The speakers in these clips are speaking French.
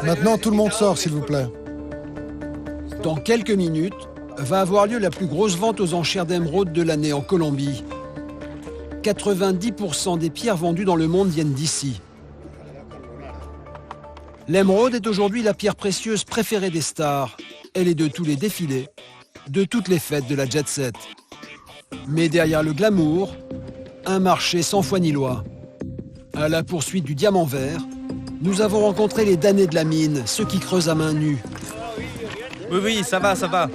Maintenant, tout le monde sort, s'il vous plaît. Dans quelques minutes, va avoir lieu la plus grosse vente aux enchères d'émeraudes de l'année en Colombie. 90% des pierres vendues dans le monde viennent d'ici. L'émeraude est aujourd'hui la pierre précieuse préférée des stars. Elle est de tous les défilés, de toutes les fêtes de la jet set. Mais derrière le glamour, un marché sans foi ni loi. À la poursuite du diamant vert, nous avons rencontré les damnés de la mine, ceux qui creusent à main nue. Oui, ça va.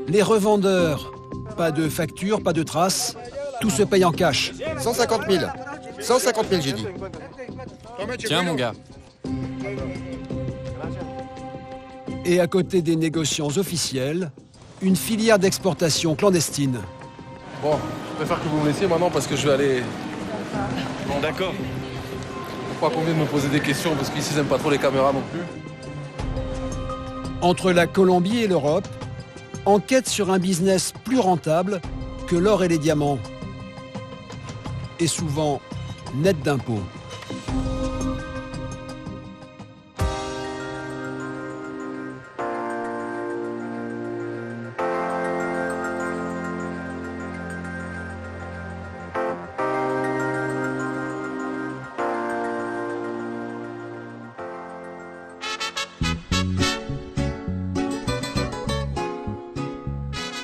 Les revendeurs, pas de facture, pas de traces, tout se paye en cash. 150 000. 150 000, j'ai dit. Tiens, mon gars. Et à côté des négociants officiels, une filière d'exportation clandestine. Bon, je préfère que vous me laissiez maintenant parce que je vais aller... Bon, d'accord. Pas qu'on vienne me poser des questions parce qu'ici ils n'aiment pas trop les caméras non plus. Entre la Colombie et l'Europe, enquête sur un business plus rentable que l'or et les diamants. Et souvent net d'impôts.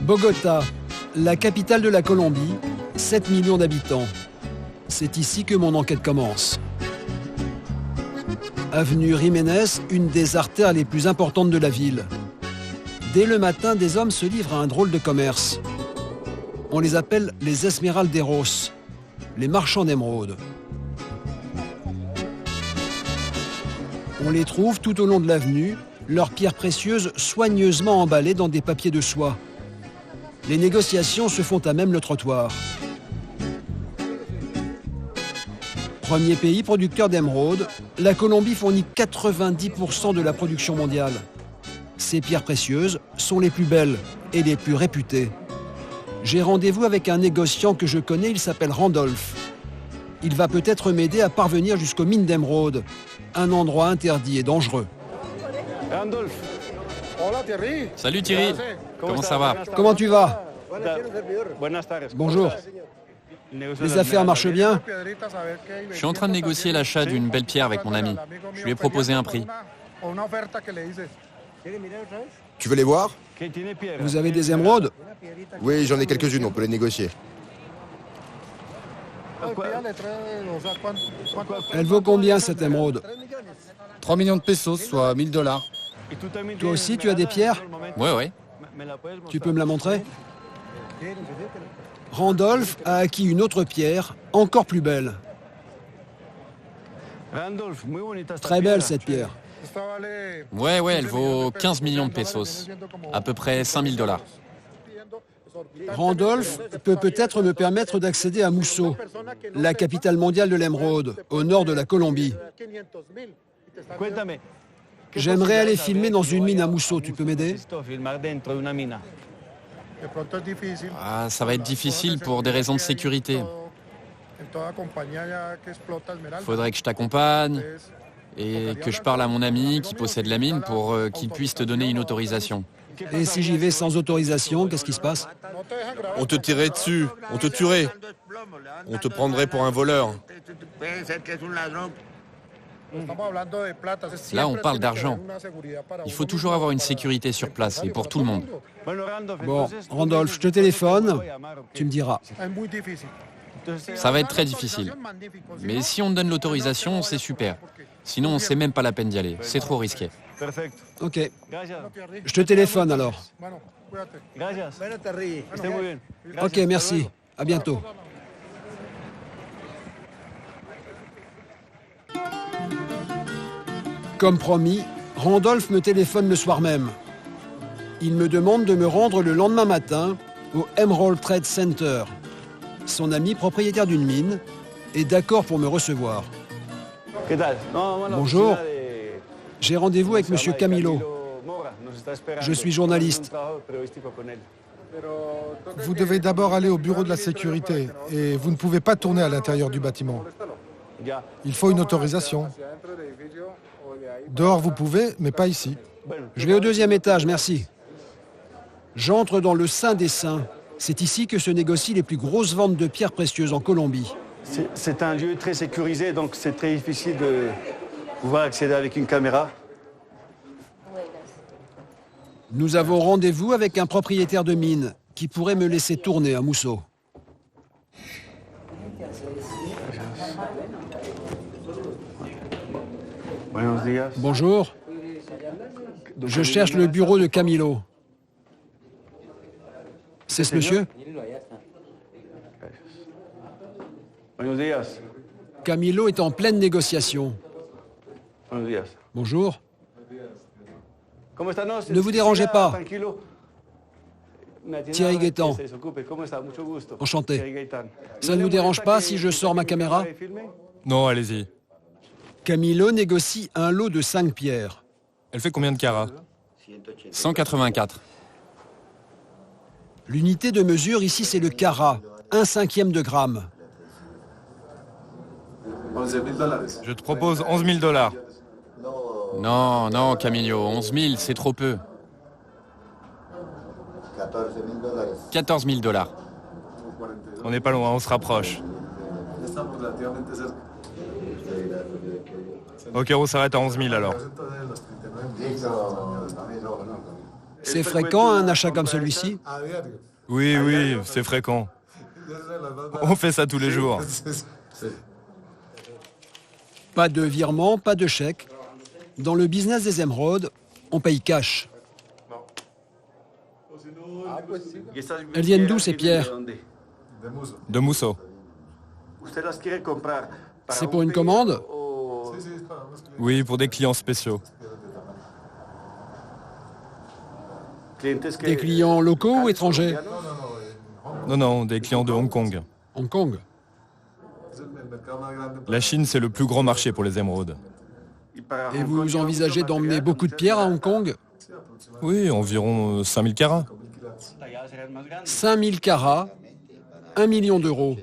Bogota, la capitale de la Colombie, 7 millions d'habitants. C'est ici que mon enquête commence. Avenue Jiménez, une des artères les plus importantes de la ville. Dès le matin, des hommes se livrent à un drôle de commerce. On les appelle les esmeralderos, les marchands d'émeraudes. On les trouve tout au long de l'avenue, leurs pierres précieuses soigneusement emballées dans des papiers de soie. Les négociations se font à même le trottoir. Premier pays producteur d'émeraudes, la Colombie fournit 90% de la production mondiale. Ces pierres précieuses sont les plus belles et les plus réputées. J'ai rendez-vous avec un négociant que je connais, il s'appelle Randolph. Il va peut-être m'aider à parvenir jusqu'aux mines d'émeraudes, un endroit interdit et dangereux. Randolph. Salut Thierry. Comment ça va? Comment tu vas? Bonjour. Les affaires marchent bien? Je suis en train de négocier l'achat d'une belle pierre avec mon ami. Je lui ai proposé un prix. Tu veux les voir? Vous avez des émeraudes? Oui, j'en ai quelques-unes, on peut les négocier. Elle vaut combien cette émeraude? 3 millions de pesos, soit 1000 $. Toi aussi, tu as des pierres? Ouais. Tu peux me la montrer? Randolph a acquis une autre pierre, encore plus belle. Très belle cette pierre. Ouais, elle vaut 15 millions de pesos. À peu près 5000 $. Randolph peut peut-être me permettre d'accéder à Musso, la capitale mondiale de l'émeraude, au nord de la Colombie. J'aimerais aller filmer dans une mine à Musso, tu peux m'aider? Ah, ça va être difficile pour des raisons de sécurité. Faudrait que je t'accompagne et que je parle à mon ami qui possède la mine pour qu'il puisse te donner une autorisation. Et si j'y vais sans autorisation, qu'est-ce qui se passe? On te tirerait dessus, on te tuerait. On te prendrait pour un voleur. Là, on parle d'argent. Il faut toujours avoir une sécurité sur place et pour tout le monde. Bon, Randolph, je te téléphone, tu me diras. Ça va être très difficile. Mais si on te donne l'autorisation, c'est super. Sinon, c'est même pas la peine d'y aller. C'est trop risqué. Ok. Je te téléphone alors. Ok, merci. À bientôt. Comme promis, Randolph me téléphone le soir même. Il me demande de me rendre le lendemain matin au Emerald Trade Center. Son ami propriétaire d'une mine est d'accord pour me recevoir. Bonjour. J'ai rendez-vous avec M. Camilo. Je suis journaliste. Vous devez d'abord aller au bureau de la sécurité et vous ne pouvez pas tourner à l'intérieur du bâtiment. Il faut une autorisation. Dehors, vous pouvez, mais pas ici. Je vais au deuxième étage, merci. J'entre dans le Saint des Saints. C'est ici que se négocient les plus grosses ventes de pierres précieuses en Colombie. C'est un lieu très sécurisé, donc c'est très difficile de pouvoir accéder avec une caméra. Nous avons rendez-vous avec un propriétaire de mine qui pourrait me laisser tourner un mousseau. Buenos días. Bonjour. Je cherche le bureau de Camilo. C'est ce monsieur? Buenos días. Camilo est en pleine négociation. Buenos días. Bonjour. ¿Cómo está? Ne vous dérangez pas. Tranquilo. Thierry Gaëtan. Que se desocupe. ¿Cómo está? Mucho gusto. Enchanté. Thierry Gaëtan. Ça ne vous dérange pas si je sors ma caméra? Non, allez-y. Camilo négocie un lot de 5 pierres. Elle fait combien de carats? 184. L'unité de mesure ici, c'est le carat, 1/5 de gramme. Je te propose 11 000 $. Non, non, Camilo, 11 000, c'est trop peu. 14 000 $. On n'est pas loin, on se rapproche. Ok, on s'arrête à 11 000 alors. C'est fréquent un achat comme celui-ci? Oui, oui, c'est fréquent. On fait ça tous les jours. Pas de virement, pas de chèque. Dans le business des émeraudes, on paye cash. Elles viennent d'où ces pierres? De Mousseau. C'est pour une commande? Oui, pour des clients spéciaux. Des clients locaux ou étrangers? Non, non, des clients de Hong Kong. Hong Kong. La Chine, c'est le plus grand marché pour les émeraudes. Et vous envisagez d'emmener beaucoup de pierres à Hong Kong? Oui, environ 5000 carats. 5000 carats, 1 million d'euros.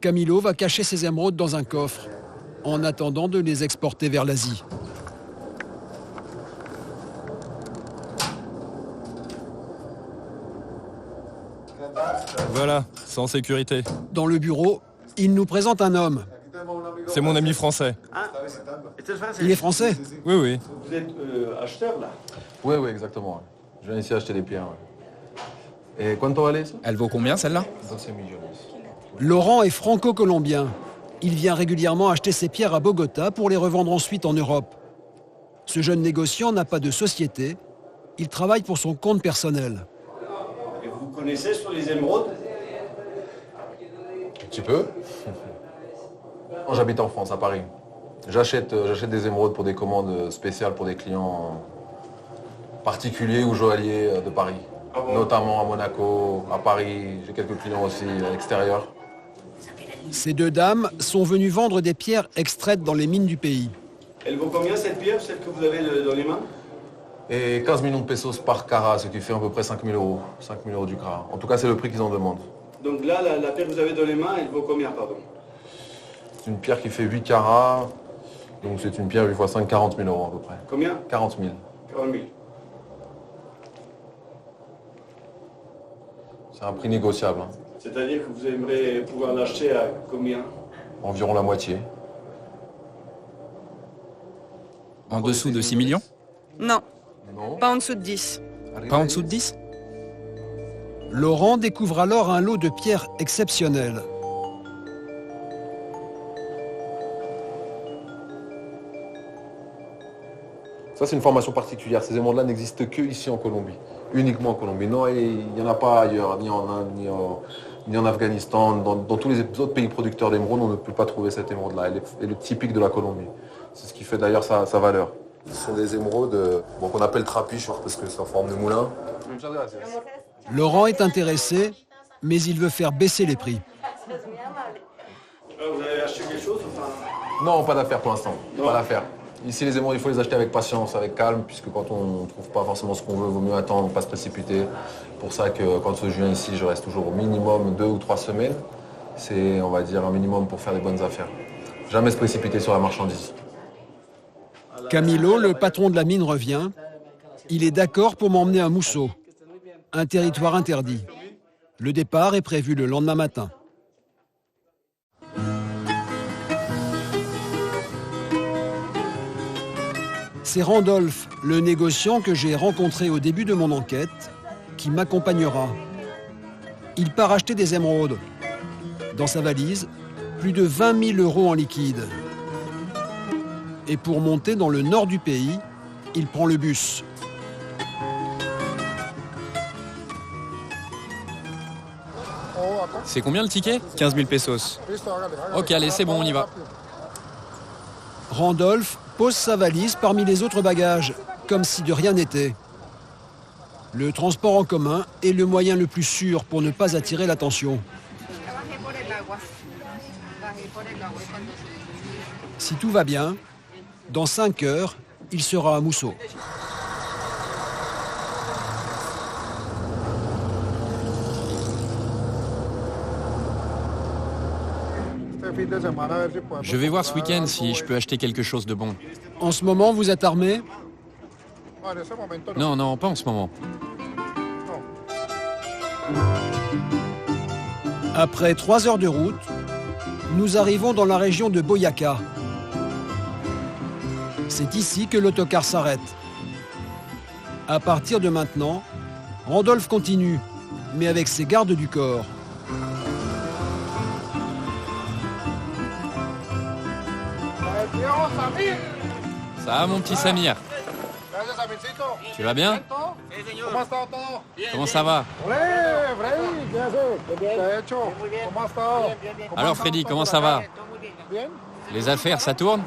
Camilo va cacher ses émeraudes dans un coffre, en attendant de les exporter vers l'Asie. Voilà, c'est en sécurité. Dans le bureau, il nous présente un homme. C'est mon ami français. Il est français? Oui, oui. Vous êtes acheteur là? Oui, oui, exactement. Je viens ici acheter des pierres. Et quanto vale eso? Elle vaut combien celle-là? 12 millones. Laurent est franco-colombien. Il vient régulièrement acheter ses pierres à Bogota pour les revendre ensuite en Europe. Ce jeune négociant n'a pas de société. Il travaille pour son compte personnel. Et vous connaissez sur les émeraudes? Un petit peu. Quand j'habite en France, à Paris, j'achète des émeraudes pour des commandes spéciales pour des clients particuliers ou joailliers de Paris. Ah bon? Notamment à Monaco, à Paris, j'ai quelques clients aussi à l'extérieur. Ces deux dames sont venues vendre des pierres extraites dans les mines du pays. Elle vaut combien cette pierre, celle que vous avez dans les mains? Et 15 millions de pesos par carat, ce qui fait à peu près 5 000 euros. 5 000 euros du carat. En tout cas, c'est le prix qu'ils en demandent. Donc là, la pierre que vous avez dans les mains, elle vaut combien, pardon? C'est une pierre qui fait 8 carats. Donc c'est une pierre 8 x 5, 40 000 euros à peu près. Combien? 40 000. 40 000. C'est un prix négociable. Hein. C'est-à-dire que vous aimeriez pouvoir l'acheter à combien? Environ la moitié. En dessous de 6 millions? Non, Non. pas en dessous de 10. Pas en dessous de 10? Laurent découvre alors un lot de pierres exceptionnelles. Ça, c'est une formation particulière. Ces émeraudes-là n'existent que ici en Colombie. Uniquement en Colombie. Non, il n'y en a pas ailleurs, ni en Inde, ni en Afghanistan. Dans tous les autres pays producteurs d'émeraudes, on ne peut pas trouver cette émeraude-là. Elle est typique de la Colombie. C'est ce qui fait d'ailleurs sa valeur. Ce sont des émeraudes qu'on appelle trapiches parce que c'est en forme de moulin. Laurent est intéressé, mais il veut faire baisser les prix. Vous avez acheté quelque chose? Enfin... Non, pas d'affaire pour l'instant. Pas d'affaire. Ici, les émeraudes, il faut les acheter avec patience, avec calme, puisque quand on ne trouve pas forcément ce qu'on veut, il vaut mieux attendre, pas se précipiter. C'est pour ça que quand je viens ici, je reste toujours au minimum 2 ou 3 semaines. C'est, on va dire, un minimum pour faire des bonnes affaires. Jamais se précipiter sur la marchandise. Camilo, le patron de la mine, revient. Il est d'accord pour m'emmener à Musso, un territoire interdit. Le départ est prévu le lendemain matin. C'est Randolph, le négociant que j'ai rencontré au début de mon enquête, qui m'accompagnera. Il part acheter des émeraudes. Dans sa valise, plus de 20 000 € en liquide. Et pour monter dans le nord du pays, il prend le bus. C'est combien le ticket? 15 000 pesos. Ok, allez, c'est bon, on y va. Randolph pose sa valise parmi les autres bagages, comme si de rien n'était. Le transport en commun est le moyen le plus sûr pour ne pas attirer l'attention. Si tout va bien, dans 5 heures, il sera à Musso. Je vais voir ce week-end si je peux acheter quelque chose de bon. En ce moment, vous êtes armé? Non, non, pas en ce moment. Après 3 heures de route, nous arrivons dans la région de Boyaca. C'est ici que l'autocar s'arrête. À partir de maintenant, Randolph continue, mais avec ses gardes du corps. Ça va, mon petit Samir? Tu vas bien? Comment ça va? Alors Freddy, comment ça va? Les affaires, ça tourne?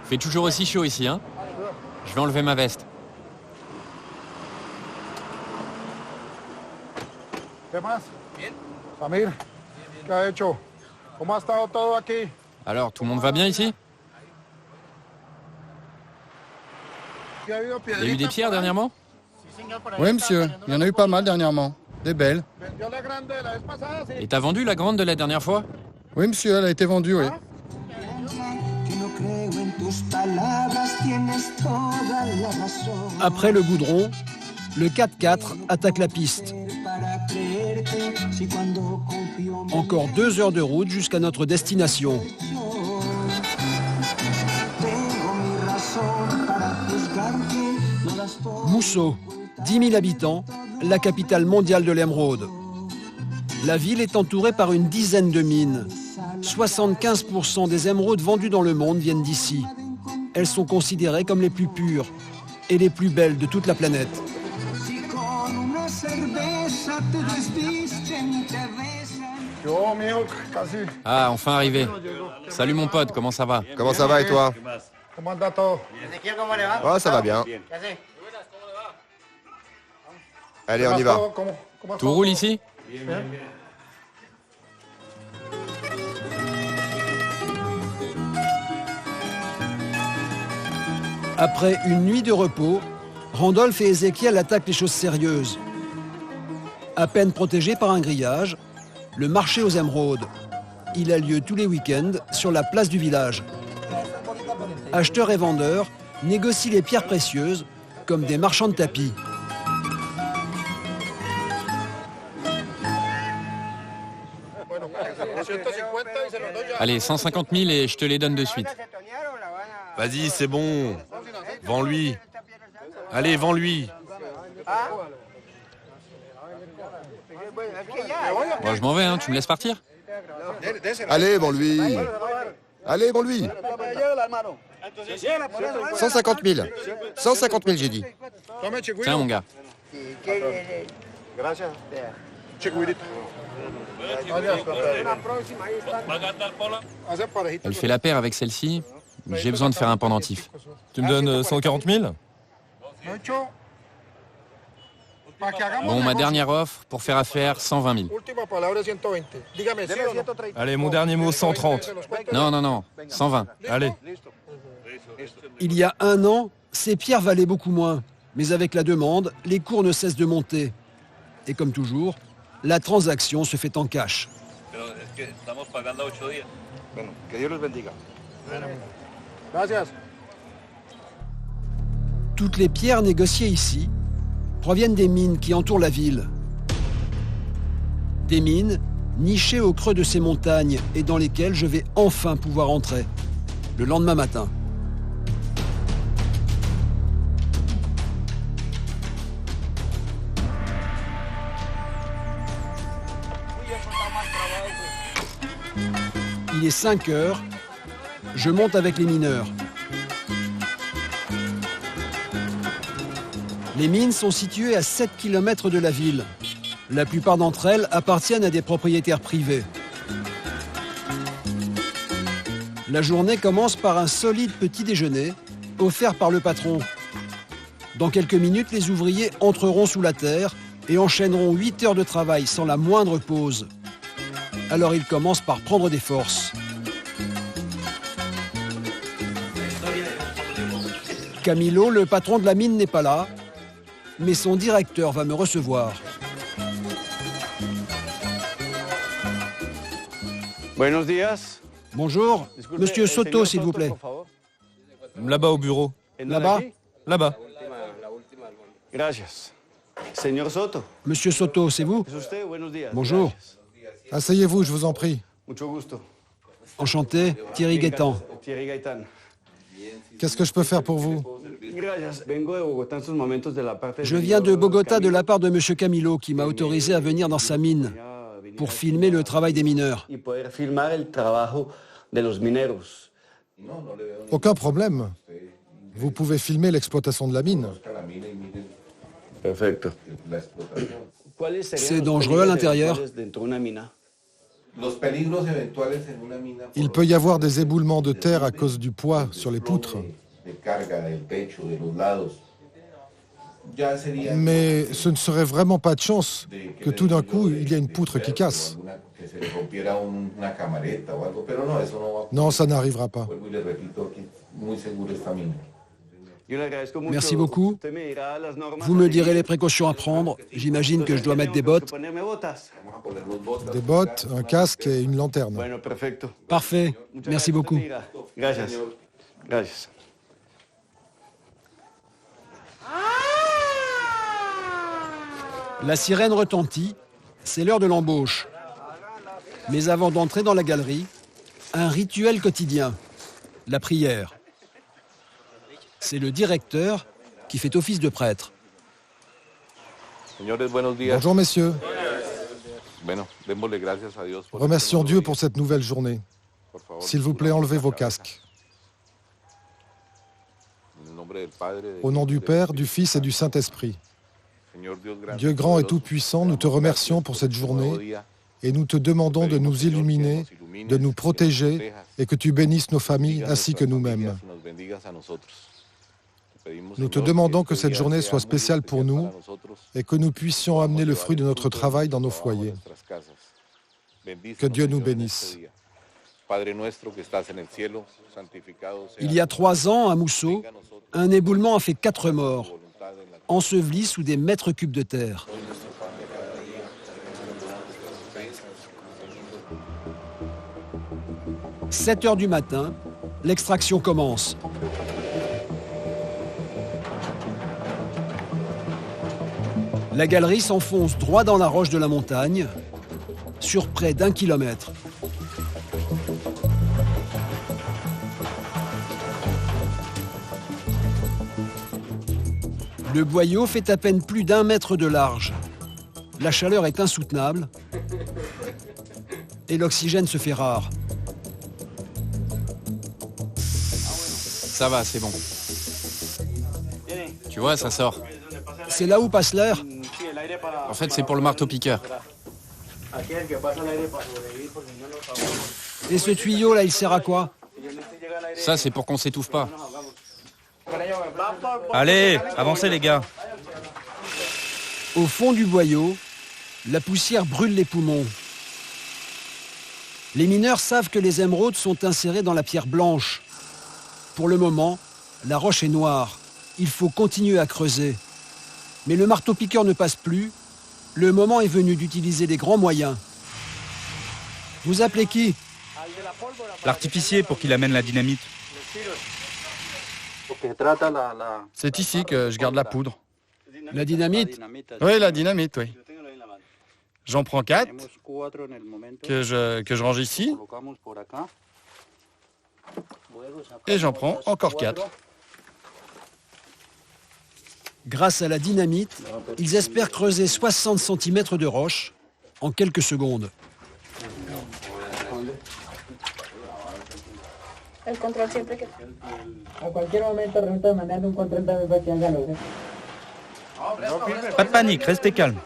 Fait toujours aussi chaud ici, hein? Je vais enlever ma veste. Alors, tout le monde va bien ici? Il y a eu des pierres dernièrement? Oui, monsieur, il y en a eu pas mal dernièrement. Des belles. Et t'as vendu la grande de la dernière fois? Oui, monsieur, elle a été vendue, oui. Après le goudron, le 4x4 attaque la piste. Encore 2 heures de route jusqu'à notre destination. Musso, 10 000 habitants, la capitale mondiale de l'émeraude. La ville est entourée par une dizaine de mines. 75% des émeraudes vendues dans le monde viennent d'ici. Elles sont considérées comme les plus pures et les plus belles de toute la planète. Ah, enfin arrivé. Salut mon pote, comment ça va? Comment ça va et toi? Oh, ça va bien. Allez, on y va. Tout roule ici? Après une nuit de repos, Randolph et Ézéchiel attaquent les choses sérieuses. À peine protégé par un grillage, le marché aux émeraudes. Il a lieu tous les week-ends sur la place du village. Acheteurs et vendeurs négocient les pierres précieuses comme des marchands de tapis. Allez, 150 000 et je te les donne de suite. Vas-y, c'est bon. Vends-lui. Allez, vends-lui. Bon, je m'en vais, hein, tu me laisses partir? Allez, vends-lui. Allez, vends-lui. 150 000. 150 000, j'ai dit. Tiens, mon gars. Elle fait la paire avec celle-ci. J'ai besoin de faire un pendentif. Tu me donnes 140 000? Bon, ma dernière offre, pour faire affaire, 120 000. Allez, mon dernier mot, 130. Non, non, non, 120. Allez. Il y a 1 an, ces pierres valaient beaucoup moins. Mais avec la demande, les cours ne cessent de monter. Et comme toujours, la transaction se fait en cash. Toutes les pierres négociées ici proviennent des mines qui entourent la ville. Des mines nichées au creux de ces montagnes et dans lesquelles je vais enfin pouvoir entrer, le lendemain matin. Il est 5 heures, je monte avec les mineurs. Les mines sont situées à 7 km de la ville. La plupart d'entre elles appartiennent à des propriétaires privés. La journée commence par un solide petit déjeuner offert par le patron. Dans quelques minutes, les ouvriers entreront sous la terre et enchaîneront 8 heures de travail sans la moindre pause. Alors ils commencent par prendre des forces. Camilo, le patron de la mine, n'est pas là, mais son directeur va me recevoir. Buenos días. Bonjour, monsieur Soto, s'il vous plaît. Là-bas au bureau. Là-bas? Là-bas. Gracias. Señor Soto. Monsieur Soto, c'est vous? ¿Es usted? Buenos días. Bonjour. Gracias. Asseyez-vous, je vous en prie. Mucho gusto. Enchanté, Thierry Gaëtan. Thierry Gaëtan. Qu'est-ce que je peux faire pour vous? Gracias. Vengo de Bogotá en estos momentos de la parte Je viens de Bogota de la part de monsieur Camilo qui m'a autorisé à venir dans sa mine pour filmer le travail des mineurs. y poder filmar el trabajo de los mineros. Aucun problème. Vous pouvez filmer l'exploitation de la mine. Perfecto. C'est dangereux à l'intérieur? Il peut y avoir des éboulements de terre à cause du poids sur les poutres. Mais ce ne serait vraiment pas de chance que tout d'un coup, il y ait une poutre qui casse. Non, ça n'arrivera pas. Merci beaucoup. Vous me direz les précautions à prendre. J'imagine que je dois mettre des bottes. Des bottes, un casque et une lanterne. Parfait. Merci beaucoup. Gracias. Gracias. La sirène retentit. C'est l'heure de l'embauche. Mais avant d'entrer dans la galerie, un rituel quotidien. La prière. C'est le directeur qui fait office de prêtre. Bonjour messieurs. Remercions Dieu pour cette nouvelle journée. S'il vous plaît, enlevez vos casques. Au nom du Père, du Fils et du Saint-Esprit. Dieu grand et tout-puissant, nous te remercions pour cette journée et nous te demandons de nous illuminer, de nous protéger et que tu bénisses nos familles ainsi que nous-mêmes. Nous te demandons que cette journée soit spéciale pour nous et que nous puissions amener le fruit de notre travail dans nos foyers. Que Dieu nous bénisse. Il y a 3 ans, à Mousseau, un éboulement a fait 4 morts, ensevelis sous des mètres cubes de terre. « 7 heures du matin, l'extraction commence. La galerie s'enfonce droit dans la roche de la montagne, sur près d'1 kilomètre. Le boyau fait à peine plus d'1 mètre de large. La chaleur est insoutenable et l'oxygène se fait rare. Ça va, c'est bon. Tu vois, ça sort. C'est là où passe l'air. En fait, c'est pour le marteau-piqueur. Et ce tuyau là, il sert à quoi? Ça, c'est pour qu'on s'étouffe pas. Allez, avancez les gars. Au fond du boyau, la poussière brûle les poumons. Les mineurs savent que les émeraudes sont insérées dans la pierre blanche. Pour le moment, la roche est noire. Il faut continuer à creuser. Mais le marteau-piqueur ne passe plus. Le moment est venu d'utiliser les grands moyens. Vous appelez qui? L'artificier pour qu'il amène la dynamite. C'est ici que je garde la poudre. La dynamite? Oui, la dynamite, oui. J'en prends 4 que je range ici. Et j'en prends encore 4. Grâce à la dynamite, ils espèrent creuser 60 cm de roche en quelques secondes. El control siempre que... A cualquier momento resulta mandando un control también para que haga lo de... Pas de panique, restez calme.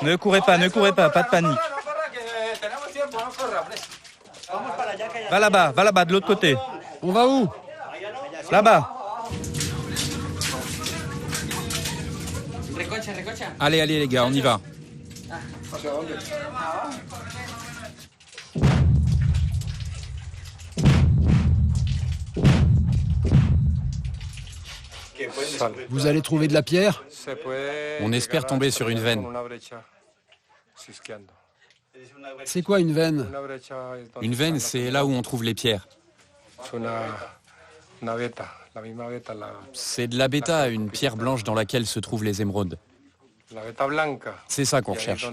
Ne courez pas, pas de panique. Va là-bas, de l'autre côté. On va où? Là-bas. Allez, les gars, on y va. Vous allez trouver de la pierre? On espère tomber sur une veine. C'est quoi une veine? Une veine, c'est là où on trouve les pierres. C'est de la bêta, une pierre blanche dans laquelle se trouvent les émeraudes. C'est ça qu'on recherche.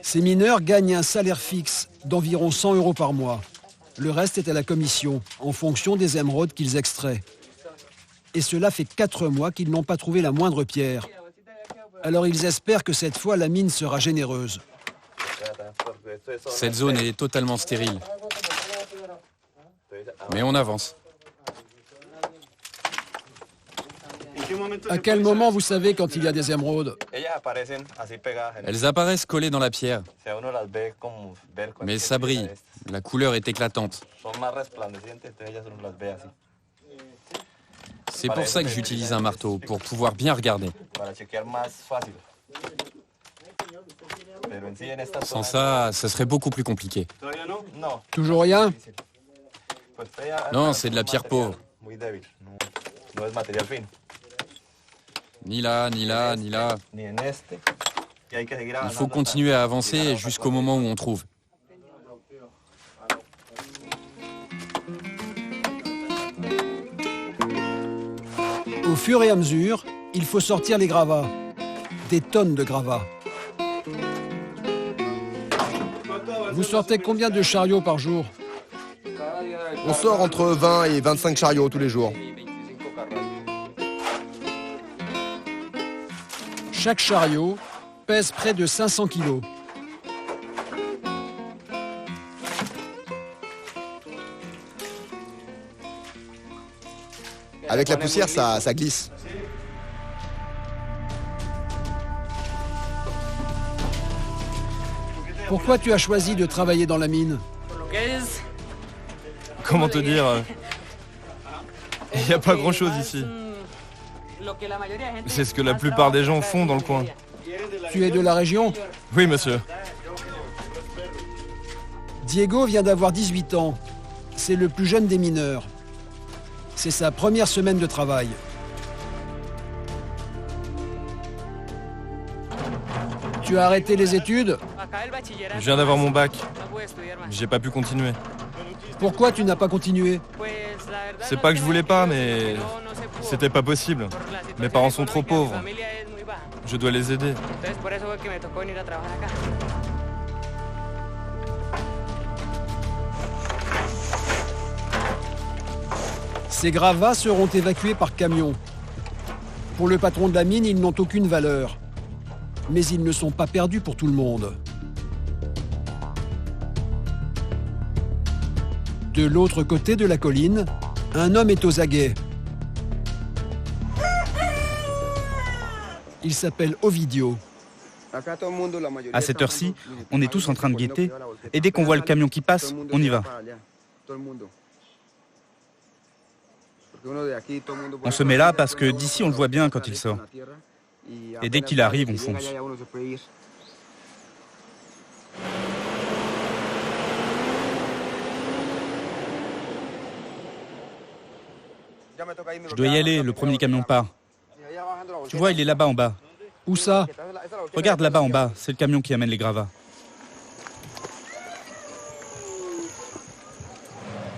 Ces mineurs gagnent un salaire fixe d'environ 100 € par mois. Le reste est à la commission, en fonction des émeraudes qu'ils extraient. Et cela fait 4 mois qu'ils n'ont pas trouvé la moindre pierre. Alors ils espèrent que cette fois la mine sera généreuse. Cette zone est totalement stérile. Mais on avance. À quel moment vous savez quand il y a des émeraudes? Elles apparaissent collées dans la pierre. Mais ça brille. La couleur est éclatante. C'est pour ça que j'utilise un marteau, pour pouvoir bien regarder. Sans ça, ça serait beaucoup plus compliqué. Toujours rien? Non, c'est de la pierre pauvre. Ni là, ni là, ni là. Il faut continuer à avancer jusqu'au moment où on trouve. Au fur et à mesure, il faut sortir les gravats. Des tonnes de gravats. Vous sortez combien de chariots par jour? On sort entre 20 et 25 chariots tous les jours. Chaque chariot pèse près de 500 kilos. Avec la poussière, ça glisse. Pourquoi tu as choisi de travailler dans la mine? Comment te dire? Il n'y a pas grand-chose ici. C'est ce que la plupart des gens font dans le coin. Tu es de la région? Oui, monsieur. Diego vient d'avoir 18 ans. C'est le plus jeune des mineurs. C'est sa première semaine de travail. Tu as arrêté les études? Je viens d'avoir mon bac. J'ai pas pu continuer. Pourquoi tu n'as pas continué? C'est pas que je voulais pas, mais c'était pas possible. Mes parents sont trop pauvres. Je dois les aider. Ces gravats seront évacués par camion. Pour le patron de la mine, ils n'ont aucune valeur. Mais ils ne sont pas perdus pour tout le monde. De l'autre côté de la colline, un homme est aux aguets. Il s'appelle Ovidio. À cette heure-ci, on est tous en train de guetter, et dès qu'on voit le camion qui passe, on y va. On se met là parce que d'ici on le voit bien quand il sort. Et dès qu'il arrive, on fonce. Je dois y aller, le premier camion part. Tu vois, il est là-bas en bas. Où ça? Regarde là-bas en bas, c'est le camion qui amène les gravats.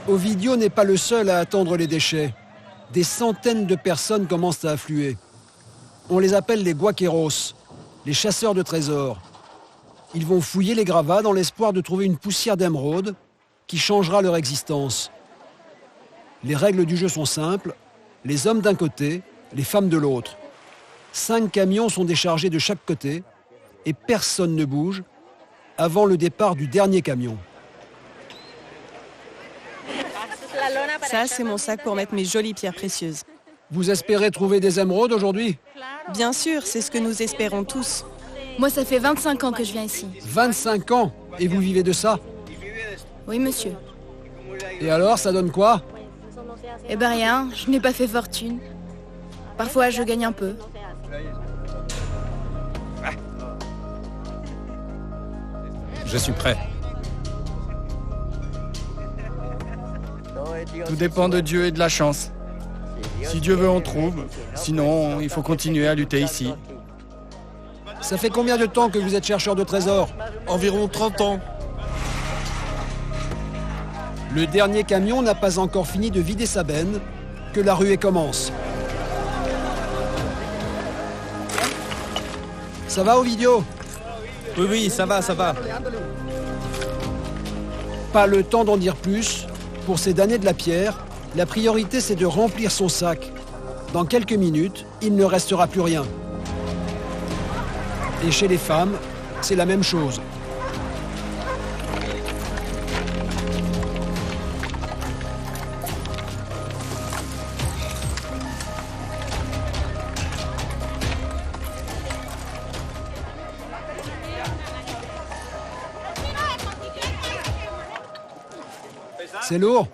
Ovidio n'est pas le seul à attendre les déchets. Des centaines de personnes commencent à affluer. On les appelle les guaqueros, les chasseurs de trésors. Ils vont fouiller les gravats dans l'espoir de trouver une poussière d'émeraude qui changera leur existence. Les règles du jeu sont simples, les hommes d'un côté, les femmes de l'autre. 5 camions sont déchargés de chaque côté et personne ne bouge avant le départ du dernier camion. Ça, c'est mon sac pour mettre mes jolies pierres précieuses. Vous espérez trouver des émeraudes aujourd'hui? Bien sûr, c'est ce que nous espérons tous. Moi, ça fait 25 ans que je viens ici. 25 ans? Et vous vivez de ça? Oui, monsieur. Et alors, ça donne quoi? Eh ben rien, je n'ai pas fait fortune. Parfois, je gagne un peu. Je suis prêt. Tout dépend de Dieu et de la chance. Si Dieu veut, on trouve. Sinon, il faut continuer à lutter ici. Ça fait combien de temps que vous êtes chercheur de trésors? Environ 30 ans. Le dernier camion n'a pas encore fini de vider sa benne que la ruée commence. Ça va, Ovidio? Oui, ça va. Pas le temps d'en dire plus. Pour ces damnés de la pierre, la priorité c'est de remplir son sac. Dans quelques minutes, il ne restera plus rien. Et chez les femmes, c'est la même chose. C'est lourd?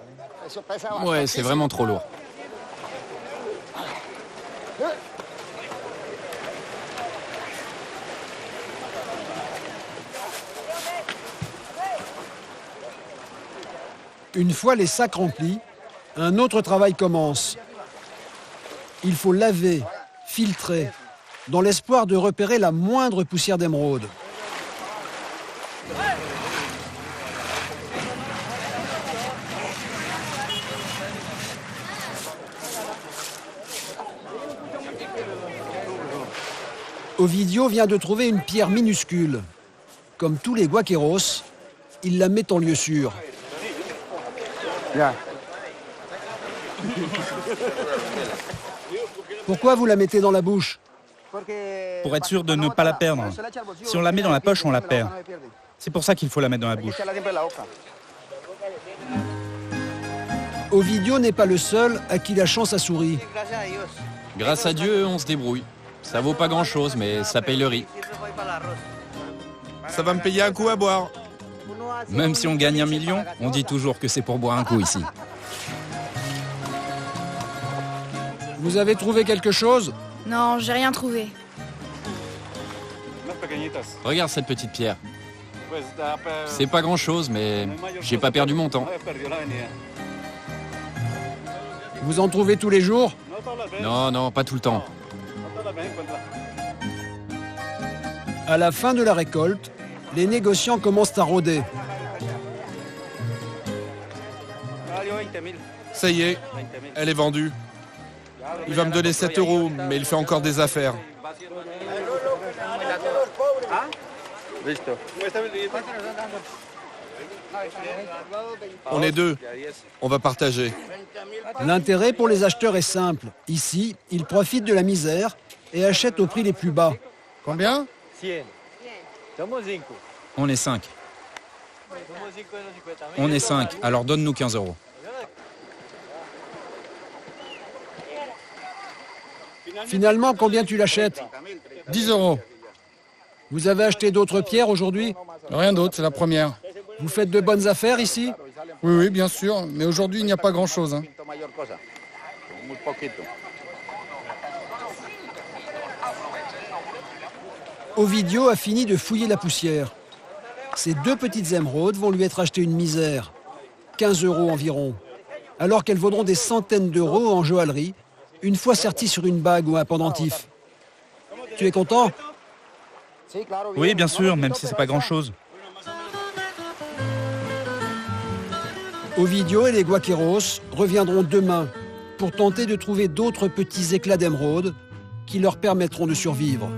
Ouais, c'est vraiment trop lourd. Une fois les sacs remplis, un autre travail commence. Il faut laver, filtrer, dans l'espoir de repérer la moindre poussière d'émeraude. Ovidio vient de trouver une pierre minuscule. Comme tous les guaqueros, il la met en lieu sûr. Pourquoi vous la mettez dans la bouche? Pour être sûr de ne pas la perdre. Si on la met dans la poche, on la perd. C'est pour ça qu'il faut la mettre dans la bouche. Ovidio n'est pas le seul à qui la chance a souri. Grâce à Dieu, on se débrouille. Ça vaut pas grand-chose, mais ça paye le riz. Ça va me payer un coup à boire. Même si on gagne 1 million, on dit toujours que c'est pour boire un coup ici. Vous avez trouvé quelque chose? Non, j'ai rien trouvé. Regarde cette petite pierre. C'est pas grand-chose, mais j'ai pas perdu mon temps. Vous en trouvez tous les jours? Non, pas tout le temps. À la fin de la récolte, les négociants commencent à rôder. Ça y est, elle est vendue. Il va me donner 7 €, mais il fait encore des affaires. On est 2. On va partager. L'intérêt pour les acheteurs est simple. Ici, ils profitent de la misère et achètent au prix les plus bas. Combien? On est 5. On est 5, alors donne-nous 15 €. Finalement, combien tu l'achètes? 10 €. Vous avez acheté d'autres pierres aujourd'hui? Rien d'autre, c'est la première. Vous faites de bonnes affaires ici? Oui, bien sûr, mais aujourd'hui, il n'y a pas grand-chose. Ovidio a fini de fouiller la poussière. Ces 2 petites émeraudes vont lui être achetées une misère. 15 € environ. alors qu'elles vaudront des centaines d'euros en joaillerie, une fois serties sur une bague ou un pendentif. Tu es content? Oui, bien sûr, même si c'est pas grand-chose. Ovidio et les Guaqueros reviendront demain pour tenter de trouver d'autres petits éclats d'émeraude qui leur permettront de survivre.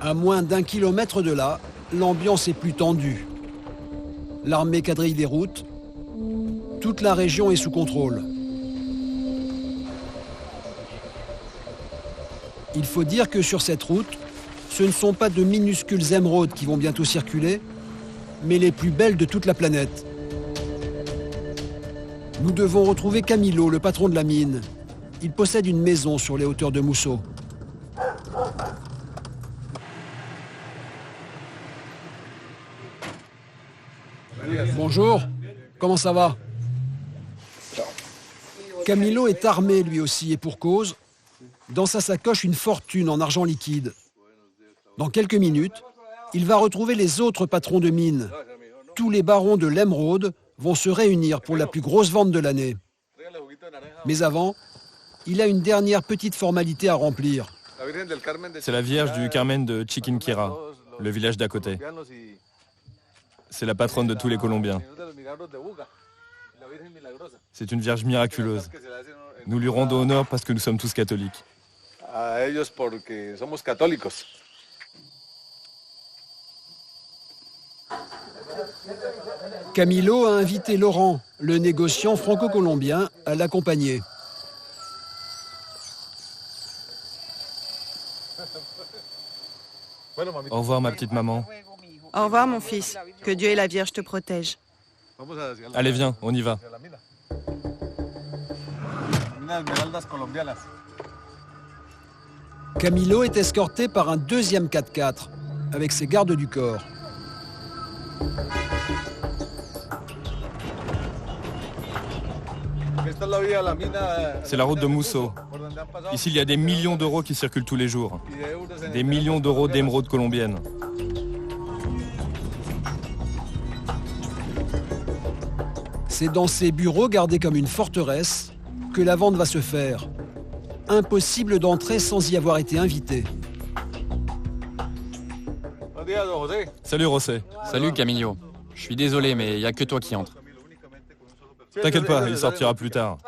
À moins d'1 kilomètre de là, l'ambiance est plus tendue. L'armée quadrille des routes. Toute la région est sous contrôle. Il faut dire que sur cette route, ce ne sont pas de minuscules émeraudes qui vont bientôt circuler, mais les plus belles de toute la planète. Nous devons retrouver Camilo, le patron de la mine. Il possède une maison sur les hauteurs de Musso. Bonjour, comment ça va? Camilo est armé lui aussi et pour cause. Dans sa sacoche, une fortune en argent liquide. Dans quelques minutes, il va retrouver les autres patrons de mine. Tous les barons de l'émeraude vont se réunir pour la plus grosse vente de l'année. Mais avant, il a une dernière petite formalité à remplir. C'est la Vierge du Carmen de Chiquinquirá, le village d'à côté. C'est la patronne de tous les Colombiens. C'est une Vierge miraculeuse. Nous lui rendons honneur parce que nous sommes tous catholiques. Camilo a invité Laurent, le négociant franco-colombien, à l'accompagner. Au revoir ma petite maman. Au revoir mon fils. Que Dieu et la Vierge te protègent. Allez viens, on y va. Camilo est escorté par un deuxième 4x4 avec ses gardes du corps. C'est la route de Musso. Ici, il y a des millions d'euros qui circulent tous les jours. Des millions d'euros d'émeraudes colombiennes. C'est dans ces bureaux gardés comme une forteresse que la vente va se faire. Impossible d'entrer sans y avoir été invité. Salut José. Salut Camilo. Je suis désolé, mais il n'y a que toi qui entres. T'inquiète pas, il sortira plus tard.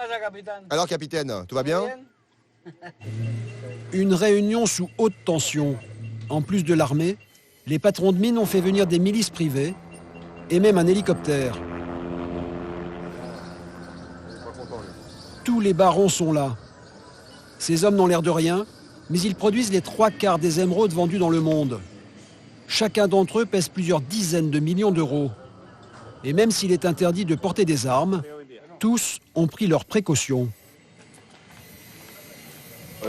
Alors capitaine, tout va bien? Une réunion sous haute tension. En plus de l'armée, les patrons de mines ont fait venir des milices privées et même un hélicoptère. Tous les barons sont là. Ces hommes n'ont l'air de rien, mais ils produisent les 3/4 des émeraudes vendues dans le monde. Chacun d'entre eux pèse plusieurs dizaines de millions d'euros. Et même s'il est interdit de porter des armes, tous ont pris leurs précautions.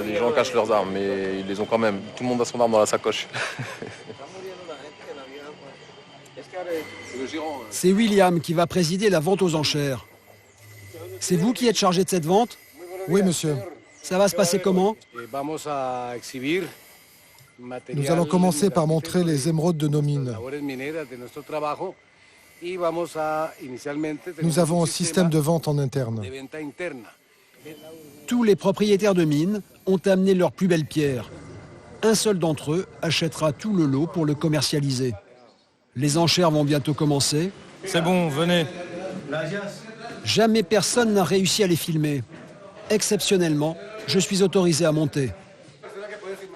Les gens cachent leurs armes, mais ils les ont quand même. Tout le monde a son arme dans la sacoche. C'est William qui va présider la vente aux enchères. C'est vous qui êtes chargé de cette vente? Oui, monsieur. Ça va se passer comment? Nous allons commencer par montrer les émeraudes de nos mines. Nous avons un système de vente en interne. Tous les propriétaires de mines ont amené leurs plus belles pierres. Un seul d'entre eux achètera tout le lot pour le commercialiser. Les enchères vont bientôt commencer. C'est bon, venez. Jamais personne n'a réussi à les filmer. Exceptionnellement, je suis autorisé à monter.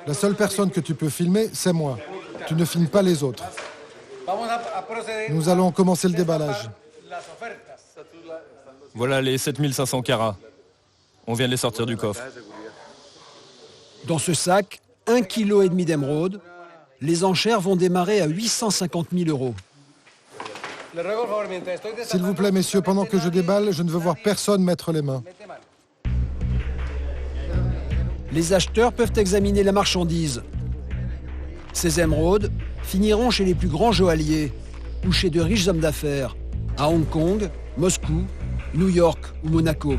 La seule personne que tu peux filmer, c'est moi. Tu ne filmes pas les autres. Nous allons commencer le déballage. Voilà les 7500 carats. On vient de les sortir du coffre. Dans ce sac, 1,5 kg d'émeraude. Les enchères vont démarrer à 850 000 euros. S'il vous plaît, messieurs, pendant que je déballe, je ne veux voir personne mettre les mains. Les acheteurs peuvent examiner la marchandise. Ces émeraudes finiront chez les plus grands joailliers ou chez de riches hommes d'affaires, à Hong Kong, Moscou, New York ou Monaco.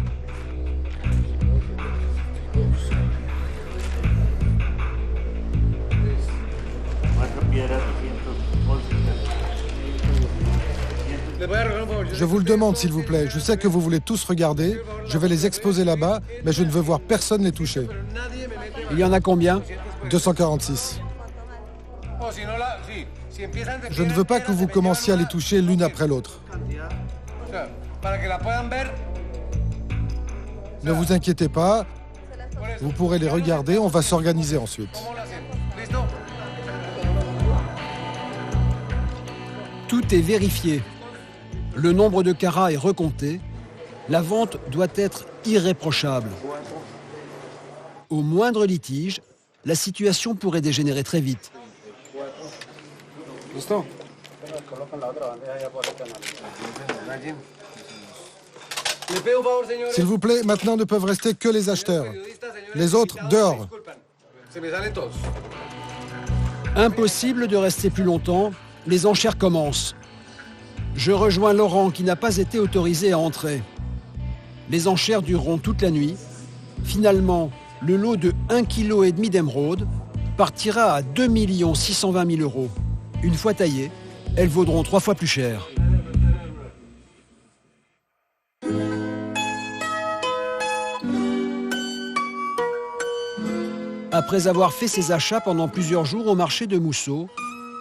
Je vous le demande, s'il vous plaît. Je sais que vous voulez tous regarder. Je vais les exposer là-bas, mais je ne veux voir personne les toucher. Il y en a combien? 246. Je ne veux pas que vous commenciez à les toucher l'une après l'autre. Ne vous inquiétez pas, vous pourrez les regarder, on va s'organiser ensuite. Tout est vérifié. Le nombre de carats est recompté. La vente doit être irréprochable. Au moindre litige, la situation pourrait dégénérer très vite. S'il vous plaît, maintenant ne peuvent rester que les acheteurs. Les autres, dehors. Impossible de rester plus longtemps, les enchères commencent. Je rejoins Laurent qui n'a pas été autorisé à entrer. Les enchères dureront toute la nuit. Finalement, le lot de 1,5 kg d'émeraude partira à 2 620 000 €. Une fois taillées, elles vaudront 3 fois plus cher. Après avoir fait ses achats pendant plusieurs jours au marché de Mousseau,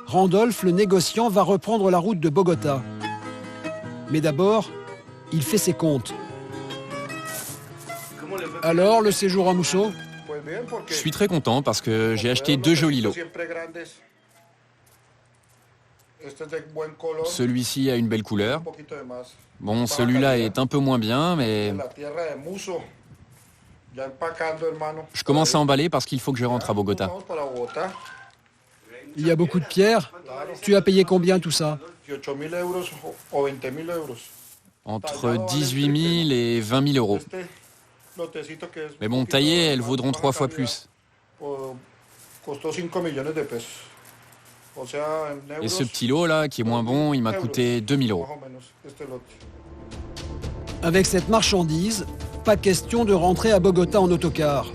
Randolph, le négociant, va reprendre la route de Bogota. Mais d'abord, il fait ses comptes. Alors, le séjour à Mousseau? Je suis très content parce que j'ai acheté 2 jolis lots. Celui-ci a une belle couleur. Bon, celui-là est un peu moins bien, mais... Je commence à emballer parce qu'il faut que je rentre à Bogota. Il y a beaucoup de pierres. Tu as payé combien tout ça? Entre 18 000 et 20 000 €. Mais bon, taillées, elles vaudront 3 fois plus. Et ce petit lot là, qui est moins bon, il m'a coûté 2 000 €. Avec cette marchandise, pas question de rentrer à Bogota en autocar.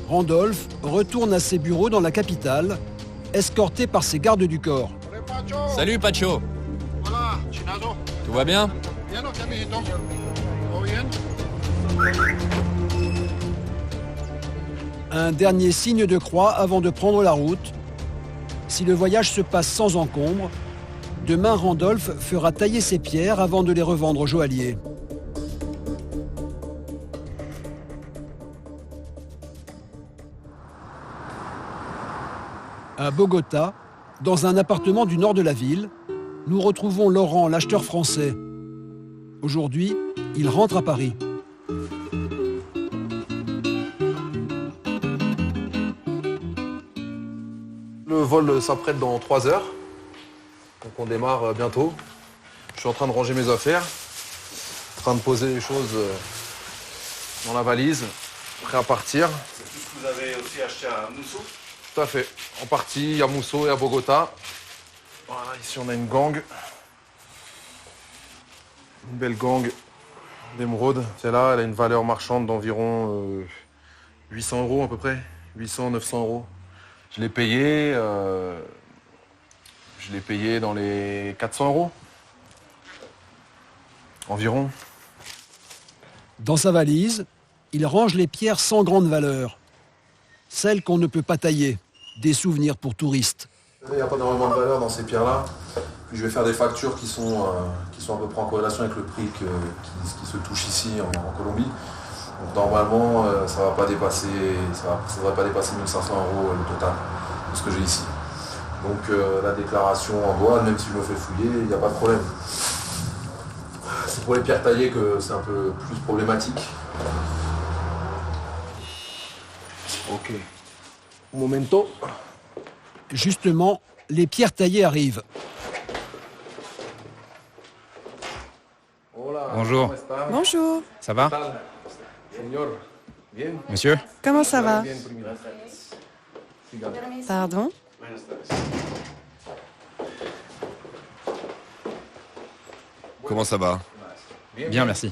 Randolph retourne à ses bureaux dans la capitale, escorté par ses gardes du corps. Salut Pacho. Tout va bien? Un dernier signe de croix avant de prendre la route. Si le voyage se passe sans encombre, demain Randolph fera tailler ses pierres avant de les revendre au joaillier. À Bogota, dans un appartement du nord de la ville, nous retrouvons Laurent, l'acheteur français. Aujourd'hui, il rentre à Paris. Le vol s'apprête dans 3 heures, donc on démarre bientôt. Je suis en train de ranger mes affaires, en train de poser les choses dans la valise, prêt à partir. C'est tout ce que vous avez aussi acheté à Mousseau? Tout à fait. En partie à Mousseau et à Bogota. Voilà, ici on a une gangue. Une belle gangue d'émeraude. Celle-là, elle a une valeur marchande d'environ 800 € à peu près. 800-900 €. Je l'ai payé dans les 400 € environ. Dans sa valise, il range les pierres sans grande valeur. Celles qu'on ne peut pas tailler, des souvenirs pour touristes. Il n'y a pas énormément de valeur dans ces pierres-là. Puis je vais faire des factures qui sont à peu près en corrélation avec le prix qui se touche ici en Colombie. Donc normalement, ça ne devrait pas dépasser 1 500 € le total de ce que j'ai ici. Donc la déclaration en douane, même si je me fais fouiller, il n'y a pas de problème. C'est pour les pierres taillées que c'est un peu plus problématique. Ok. Momento. Justement, les pierres taillées arrivent. Bonjour. Bonjour. Ça va? Monsieur? Comment ça va? Pardon? Comment ça va? Bien, merci.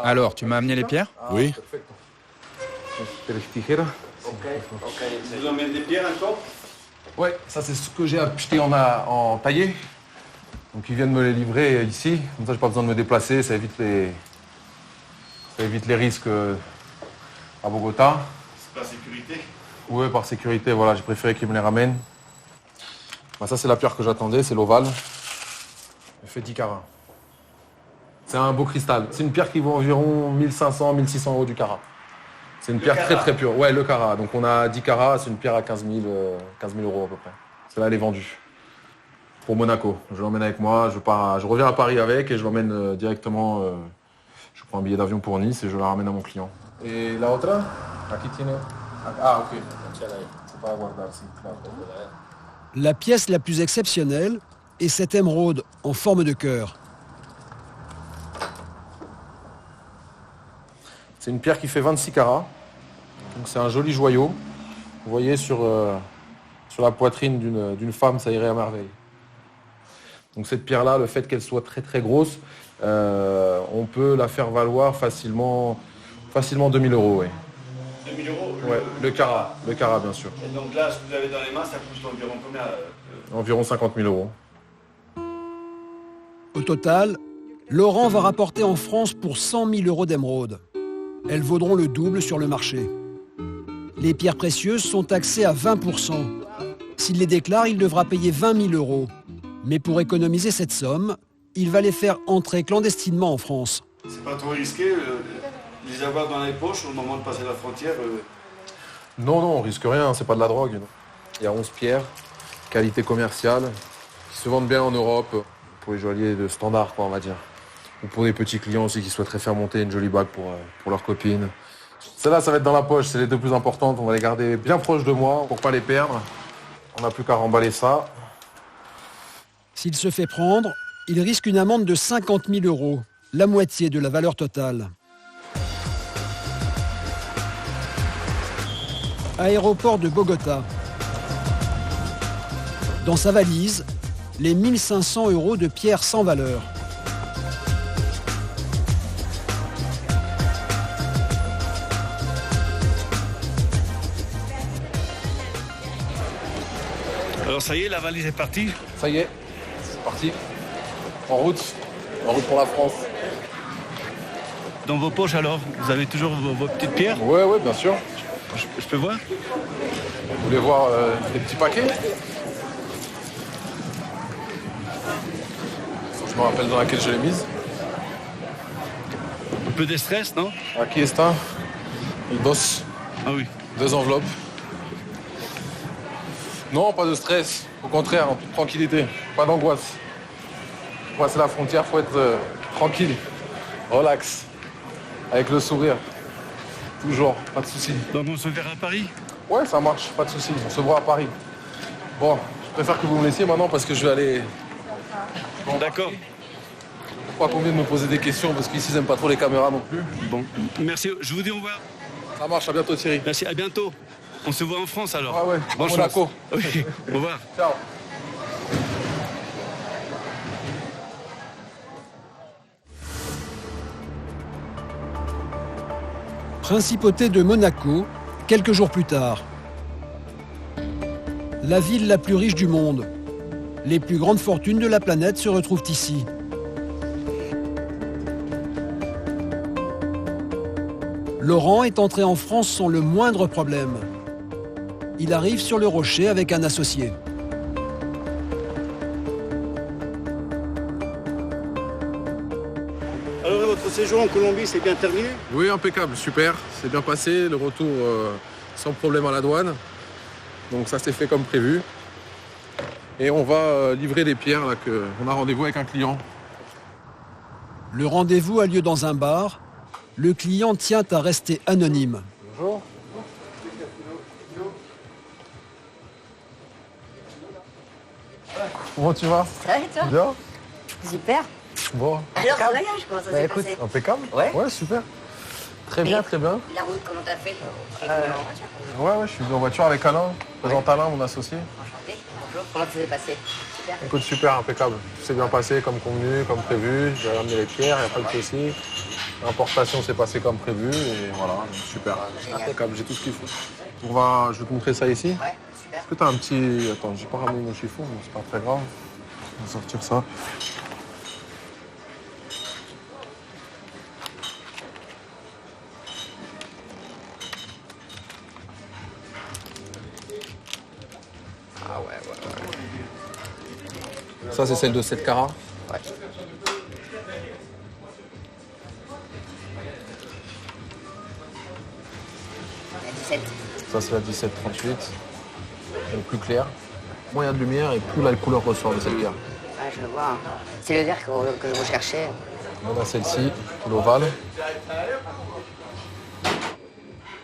Alors, tu m'as amené les pierres? Oui. Vous emmènez des pierres encore? Ouais, ça c'est ce que j'ai acheté en taillé. Donc ils viennent me les livrer ici, comme ça j'ai pas besoin de me déplacer, ça évite les risques à Bogota. C'est par sécurité? Oui, par sécurité, voilà, j'ai préféré qu'ils me les ramènent. Bah, ça c'est la pierre que j'attendais, c'est l'ovale. Elle fait 10 carats. C'est un beau cristal. C'est une pierre qui vaut environ 1500, 1600 euros du carat. C'est une pierre très pure. Ouais, le carat. Donc on a 10 carats, c'est une pierre à 15 000 euros à peu près. Celle-là, elle est vendue. Pour Monaco. Je l'emmène avec moi, je reviens à Paris avec et je l'emmène directement. Je prends un billet d'avion pour Nice et je la ramène à mon client. Et la otra? Aquí tiene. Ah, ok. C'est pas à guardar, si. La pièce la plus exceptionnelle est cette émeraude en forme de cœur. C'est une pierre qui fait 26 carats. Donc c'est un joli joyau. Vous voyez sur la poitrine d'une femme, ça irait à merveille. Donc cette pierre-là, le fait qu'elle soit très grosse, on peut la faire valoir facilement 2000 euros. Ouais. 2000 euros? Ouais, le carat bien sûr. Et donc là, ce que vous avez dans les mains, ça coûte environ combien? Environ 50 000 euros. Au total, Laurent va rapporter en France pour 100 000 euros d'émeraude. Elles vaudront le double sur le marché. Les pierres précieuses sont taxées à 20%. S'il les déclare, il devra payer 20 000 euros. Mais pour économiser cette somme, il va les faire entrer clandestinement en France. C'est pas trop risqué de les avoir dans les poches au moment de passer la frontière? Non, on risque rien, c'est pas de la drogue. Non. Il y a 11 pierres, qualité commerciale, qui se vendent bien en Europe, pour les joailliers de standard, quoi, on va dire. Ou pour des petits clients aussi qui souhaiteraient faire monter une jolie bague pour leur copine. Celle-là, ça va être dans la poche, c'est les deux plus importantes. On va les garder bien proches de moi pour pas les perdre. On n'a plus qu'à remballer ça. S'il se fait prendre, il risque une amende de 50 000 euros, la moitié de la valeur totale. Aéroport de Bogota. Dans sa valise, les 1500 euros de pierres sans valeur. Alors ça y est, la valise est partie? Ça y est, c'est parti. En route pour la France. Dans vos poches alors, vous avez toujours vos petites pierres? Ouais, bien sûr. Je peux voir? Vous voulez voir les petits paquets? Je me rappelle dans laquelle je l'ai mise. Un peu de stress, non? Aquí está. Il bosse. Ah oui. 2 enveloppes. Non, pas de stress. Au contraire, en toute tranquillité. Pas d'angoisse. Pour passer la frontière, il faut être tranquille, relax, avec le sourire. Toujours, pas de soucis. Donc on se verra à Paris? Ouais, ça marche, pas de soucis. On se voit à Paris. Bon, je préfère que vous me laissiez maintenant parce que je vais aller... Bon, d'accord. Pas qu'on vienne me poser des questions parce qu'ici, ils n'aiment pas trop les caméras non plus. Bon, merci. Je vous dis au revoir. Ça marche, à bientôt Thierry. Merci, à bientôt. On se voit en France alors. Ah ouais, bonne chance. Monaco. Oui, au revoir. Ciao. Principauté de Monaco, quelques jours plus tard. La ville la plus riche du monde. Les plus grandes fortunes de la planète se retrouvent ici. Laurent est entré en France sans le moindre problème. Il arrive sur le rocher avec un associé. Alors votre séjour en Colombie, c'est bien terminé? Oui, impeccable, super. C'est bien passé, le retour sans problème à la douane. Donc ça s'est fait comme prévu. Et on va livrer les pierres, là, on a rendez-vous avec un client. Le rendez-vous a lieu dans un bar. Le client tient à rester anonyme. Bonjour. Comment tu vas? Ça va et toi? Bien. Super. Bon. Alors, le voyage, comment ça s'est passé? Impeccable. Ouais. Ouais, super. Très bien, très bien. La route, comment t'as fait? Ouais, je suis venu en voiture avec Alain. Je présente Alain, mon associé. Enchanté. Bonjour, comment ça s'est passé? Super. Écoute, super, impeccable. Tout s'est bien passé comme convenu, comme prévu. J'ai ramené les pierres, il n'y a pas de souci. L'importation s'est passée comme prévu et voilà, super. Impeccable, j'ai tout ce qu'il faut. Je vais te montrer ça ici. Ouais, super. Est-ce que tu as un petit... Attends, j'ai pas ramené mon chiffon, mais c'est pas très grave. On va sortir ça. Ah ouais. Ça, c'est celle de 7 carats. Ouais. Ça, c'est la 17-38. Elle est plus claire. Moins il y a de lumière et plus la couleur ressort de cette pierre. Ouais, je le vois. C'est le vert que je recherchais. On a celle-ci, l'ovale.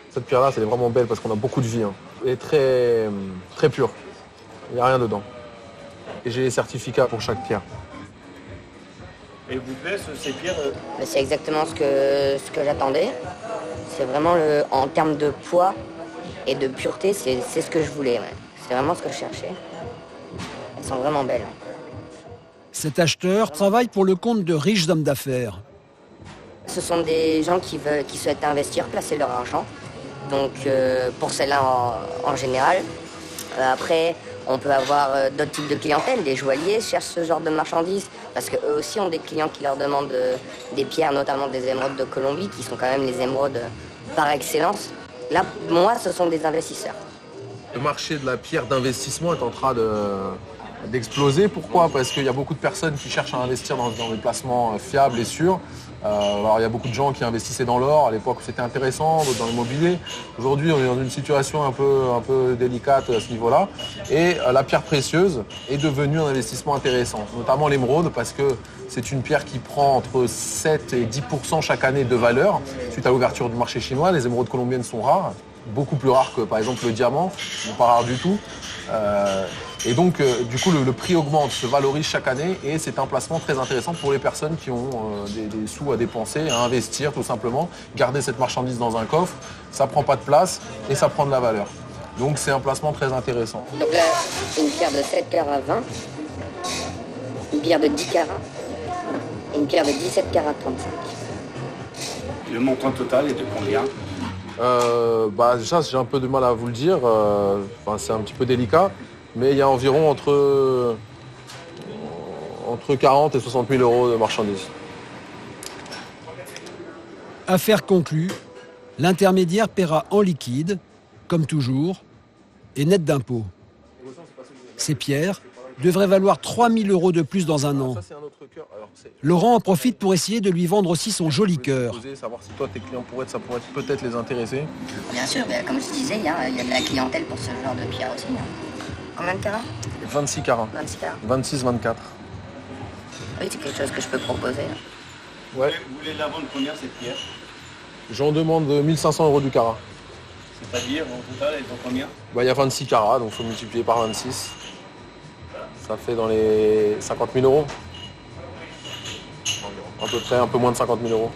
Cette pierre-là, elle est vraiment belle parce qu'on a beaucoup de vie. Hein. Elle est très, très pure. Il n'y a rien dedans. Et j'ai les certificats pour chaque pierre. Et vous plaît, ces pierres C'est exactement ce que j'attendais. C'est vraiment, en termes de poids et de pureté, c'est ce que je voulais. Ouais. C'est vraiment ce que je cherchais. Elles sont vraiment belles. Cet acheteur travaille pour le compte de riches hommes d'affaires. Ce sont des gens qui souhaitent investir, placer leur argent. Donc pour celle-là en général. Après, on peut avoir d'autres types de clientèle. Les joailliers cherchent ce genre de marchandises parce qu'eux aussi ont des clients qui leur demandent des pierres, notamment des émeraudes de Colombie, qui sont quand même les émeraudes par excellence. Là, moi, ce sont des investisseurs. Le marché de la pierre d'investissement est en train d'exploser. Pourquoi ? Parce qu'il y a beaucoup de personnes qui cherchent à investir dans des placements fiables et sûrs. Alors, il y a beaucoup de gens qui investissaient dans l'or. À l'époque, c'était intéressant, d'autres dans l'immobilier. Aujourd'hui, on est dans une situation un peu délicate à ce niveau-là. Et la pierre précieuse est devenue un investissement intéressant, notamment l'émeraude, parce que c'est une pierre qui prend entre 7 et 10% chaque année de valeur. Suite à l'ouverture du marché chinois, les émeraudes colombiennes sont rares, beaucoup plus rares que, par exemple, le diamant, pas rares du tout. Et donc, du coup, le prix augmente, se valorise chaque année et c'est un placement très intéressant pour les personnes qui ont des sous à dépenser, à investir tout simplement. Garder cette marchandise dans un coffre, ça prend pas de place et ça prend de la valeur. Donc, c'est un placement très intéressant. Donc là, une pierre de 7 carats 20, une pierre de 10 carats et une pierre de 17 carats 35. Le montant total est de combien ? Déjà, j'ai un peu de mal à vous le dire. C'est un petit peu délicat. Mais il y a environ entre 40 et 60 000 euros de marchandises. Affaire conclue, l'intermédiaire paiera en liquide, comme toujours, et net d'impôts. Ces pierres devraient valoir 3 000 euros de plus dans un an. Laurent en profite pour essayer de lui vendre aussi son joli cœur. Savoir si toi, tes clients ça pourrait peut-être les intéresser. Bien sûr, comme je disais, il y a de la clientèle pour ce genre de pierre aussi. Combien de carats ? 26 carats. 26 carats. 26, 24. Oui, c'est quelque chose que je peux proposer. Ouais. Vous voulez la vendre combien cette pierre ? J'en demande 1 500 euros du carat. C'est-à-dire, en total, elles sont combien ? Il y a 26 carats, donc il faut multiplier par 26. Ça fait dans les 50 000 euros. À peu près, un peu moins de 50 000 euros.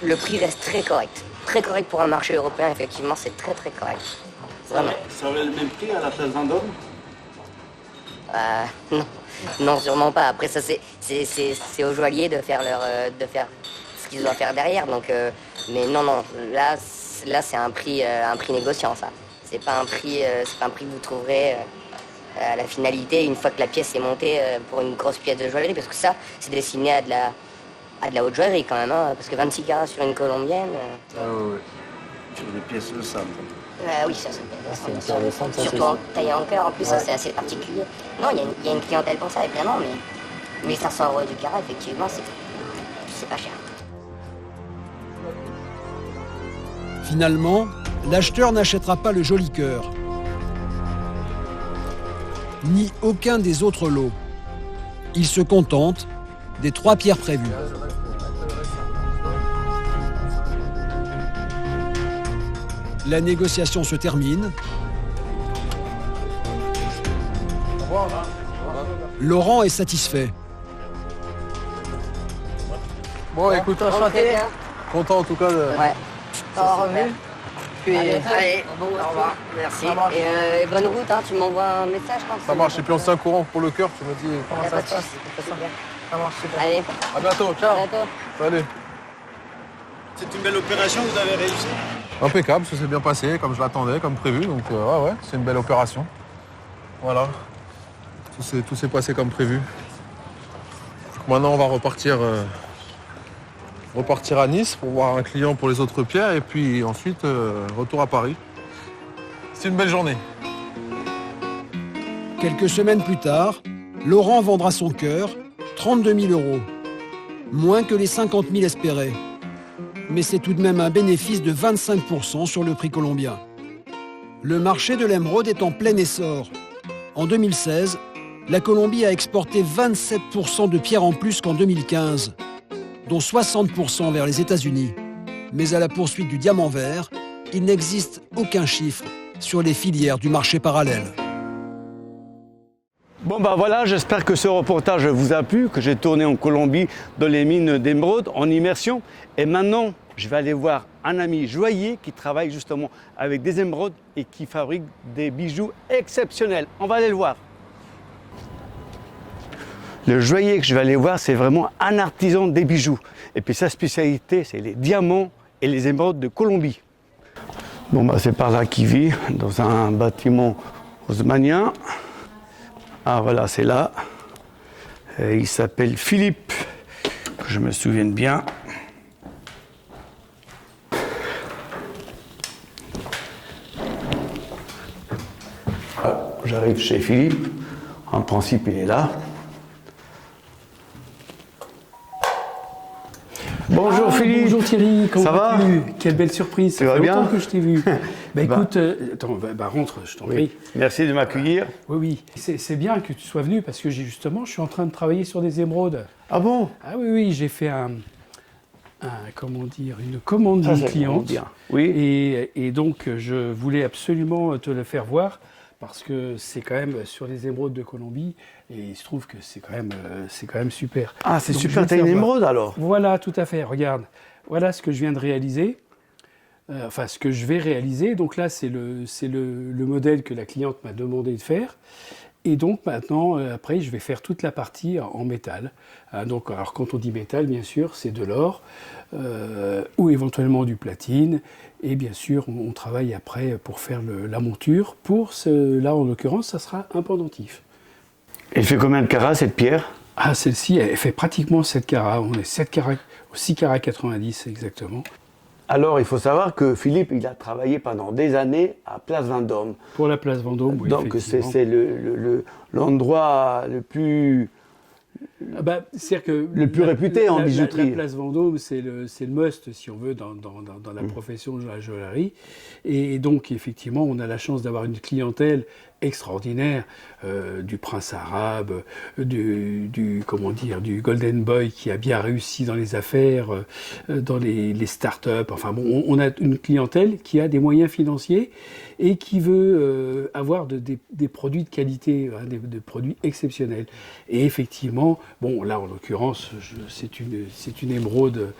Le prix reste très correct. Très correct pour un marché européen, effectivement, c'est très très correct. Vraiment. Ça aurait le même prix à la place d'un dôme ? Non. Non, sûrement pas. Après, ça, c'est aux joailliers de faire ce qu'ils doivent faire derrière. Donc, mais non. Là c'est un prix négociant, ça. C'est pas un prix que vous trouverez à la finalité une fois que la pièce est montée pour une grosse pièce de joaillerie, parce que ça, c'est destiné à de la haute joaillerie quand même, hein, parce que 26 carats sur une colombienne. Ouais. Sur des pièces de sable. Oui, ça c'est surtout taillé en cœur, en plus, ça c'est assez particulier. Non, il y a une clientèle pour ça, évidemment, mais 1500 euros du carat, effectivement, c'est pas cher. Finalement, l'acheteur n'achètera pas le joli cœur, ni aucun des autres lots. Il se contente des 3 pierres prévues. La négociation se termine. Laurent est satisfait. Bon, écoute, content en tout cas de... Ouais. Au revoir. Allez, au revoir. Merci. Et bonne route, hein, tu m'envoies un message quand ça marche, et puis on se tient au courant pour le cœur, tu me dis comment ça se passe. Ça marche super. Allez. À bientôt, ciao. À bientôt. Salut. C'est une belle opération, vous avez réussi ? Impeccable, ça s'est bien passé, comme je l'attendais, comme prévu, donc ouais, c'est une belle opération. Voilà. Tout s'est passé comme prévu. Maintenant, on va repartir à Nice pour voir un client pour les autres pierres et puis ensuite, retour à Paris. C'est une belle journée. Quelques semaines plus tard, Laurent vendra son cœur, 32 000 €. Moins que les 50 000 espérés. Mais c'est tout de même un bénéfice de 25% sur le prix colombien. Le marché de l'émeraude est en plein essor. En 2016, la Colombie a exporté 27% de pierres en plus qu'en 2015, dont 60% vers les États-Unis. Mais à la poursuite du diamant vert, il n'existe aucun chiffre sur les filières du marché parallèle. Bon ben voilà, j'espère que ce reportage vous a plu, que j'ai tourné en Colombie dans les mines d'émeraude en immersion. Et maintenant, je vais aller voir un ami joaillier qui travaille justement avec des émeraudes et qui fabrique des bijoux exceptionnels. On va aller le voir. Le joaillier que je vais aller voir, c'est vraiment un artisan des bijoux. Et puis sa spécialité, c'est les diamants et les émeraudes de Colombie. Bon ben c'est par là qu'il vit, dans un bâtiment haussmannien. Ah voilà, c'est là. Et il s'appelle Philippe, que je me souvienne bien. Ah, j'arrive chez Philippe. En principe, il est là. Bonjour Philippe. Bonjour Thierry, comment ça va? Quelle belle surprise, ça fait longtemps que je t'ai vu. Écoute, attends, rentre, je t'en prie. Merci de m'accueillir. Oui, c'est bien que tu sois venu parce que justement, je suis en train de travailler sur des émeraudes. Ah bon? Ah oui, j'ai fait une commande d'une cliente. Oui. Et donc, je voulais absolument te le faire voir parce que c'est quand même sur les émeraudes de Colombie et il se trouve que c'est quand même super. Ah, c'est super, t'as une émeraude alors? Voilà, tout à fait, regarde. Voilà ce que je viens de réaliser. Ce que je vais réaliser. Donc là, c'est le modèle que la cliente m'a demandé de faire. Et donc maintenant, après, je vais faire toute la partie en métal. Donc, alors quand on dit métal, bien sûr, c'est de l'or ou éventuellement du platine. Et bien sûr, on travaille après pour faire la monture. Là, en l'occurrence, ça sera un pendentif. Elle fait combien de carats cette pierre? Ah, celle-ci, elle fait pratiquement 7 carats. On est 6 carats 90 exactement. Alors, il faut savoir que Philippe, il a travaillé pendant des années à Place Vendôme. Pour la Place Vendôme, oui. Donc, c'est l'endroit le plus... c'est-à-dire que le plus réputé en bijouterie. La Place Vendôme, c'est le must, si on veut, dans la profession de la joaillerie. Et donc, effectivement, on a la chance d'avoir une clientèle extraordinaire, du prince arabe, du golden boy qui a bien réussi dans les affaires, dans les start-up. Enfin bon, on a une clientèle qui a des moyens financiers et qui veut avoir des produits de qualité, des produits exceptionnels. Et effectivement, bon là en l'occurrence, c'est une émeraude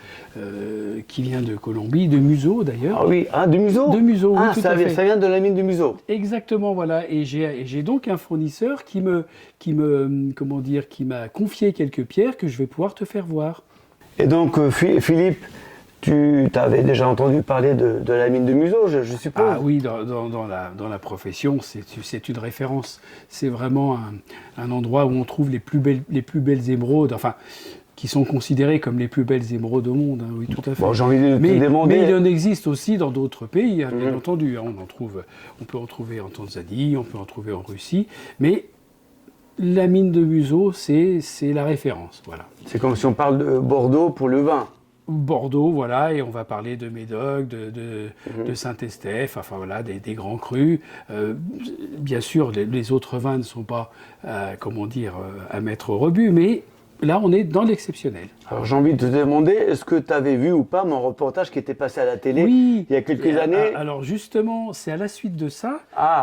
qui vient de Colombie, de Museau d'ailleurs. Ah oui, de Museau. De Museau, oui, ça vient de la mine de Museau. Exactement, voilà. Et j'ai donc un fournisseur qui m'a confié quelques pierres que je vais pouvoir te faire voir. Et donc Philippe, tu t'avais déjà entendu parler de la mine de Museau, je suppose? Ah oui, dans la profession, c'est une référence. C'est vraiment un endroit où on trouve les plus belles émeraudes, enfin, qui sont considérées comme les plus belles émeraudes au monde. Hein, oui, tout à fait. Bon, j'ai envie de te demander... Mais il en existe aussi dans d'autres pays, hein, bien entendu. Hein, on peut en trouver en Tanzanie, on peut en trouver en Russie, mais la mine de Museau, c'est la référence. Voilà. C'est comme si on parle de Bordeaux pour le vin. Bordeaux, voilà, et on va parler de Médoc, de Saint-Estèphe, enfin voilà, des grands crus. Bien sûr, les autres vins ne sont pas, à mettre au rebut, mais là, on est dans l'exceptionnel. Alors j'ai envie de te demander, est-ce que tu avais vu ou pas mon reportage qui était passé à la télé il y a quelques années? Alors justement, c'est à la suite de ça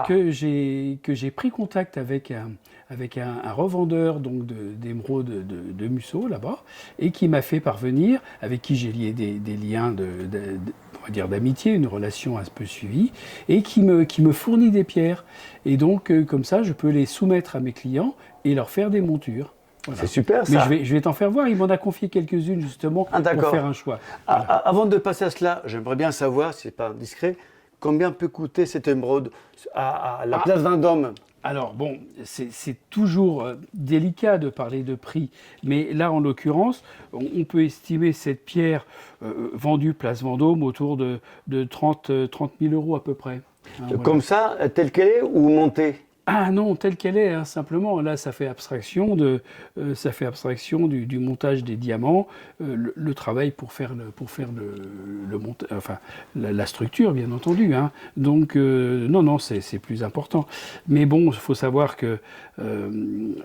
que j'ai pris contact avec un revendeur donc d'émeraudes de Museau là-bas, et qui m'a fait parvenir, avec qui j'ai lié des liens on va dire d'amitié, une relation un peu suivie, et qui me fournit des pierres. Et donc comme ça, je peux les soumettre à mes clients et leur faire des montures. Voilà. C'est super ça. Mais je vais t'en faire voir, il m'en a confié quelques-unes justement pour faire un choix. Voilà. Avant de passer à cela, j'aimerais bien savoir, si ce n'est pas indiscret, combien peut coûter cette émeraude à la Place Vendôme? Alors bon, c'est toujours délicat de parler de prix, mais là en l'occurrence, on peut estimer cette pierre vendue place Vendôme autour de 30 000 € à peu près. Hein, Comme ça, telle qu'elle est ou montée? Ah non, telle qu'elle est, hein, simplement. Là, ça fait abstraction du montage des diamants, le travail pour faire le montage, enfin la structure, bien entendu. Hein. Donc non, c'est plus important. Mais bon, il faut savoir que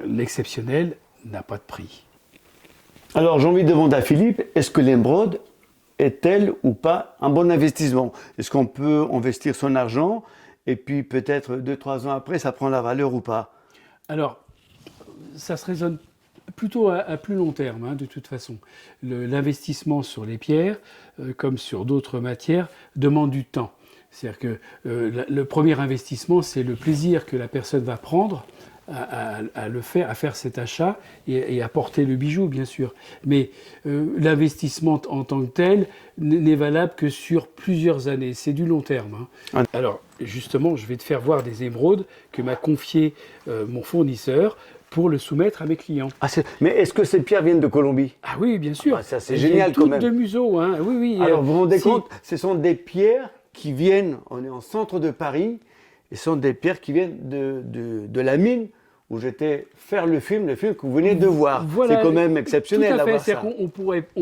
l'exceptionnel n'a pas de prix. Alors j'ai envie de demander à Philippe, est-ce que l'émeraude est-elle ou pas un bon investissement? Est-ce qu'on peut investir son argent et puis peut-être 2-3 ans après, ça prend la valeur ou pas? Alors, ça se raisonne plutôt à plus long terme, hein, de toute façon. L'investissement sur les pierres, comme sur d'autres matières, demande du temps. C'est-à-dire que le premier investissement, c'est le plaisir que la personne va prendre à faire cet achat et à porter le bijou, bien sûr. Mais l'investissement en tant que tel n'est valable que sur plusieurs années. C'est du long terme. Hein. Alors, justement, je vais te faire voir des émeraudes que m'a confié mon fournisseur pour le soumettre à mes clients. Ah, mais est-ce que ces pierres viennent de Colombie? Ah oui, bien sûr. Ah, ça, c'est génial quand même. Toutes de Museau. Hein. Oui, oui. Alors, vous vous rendez compte, ce sont des pierres qui viennent, on est en centre de Paris, et ce sont des pierres qui viennent de la mine où j'étais faire le film que vous venez de voir. Voilà, c'est quand même exceptionnel d'avoir ça. On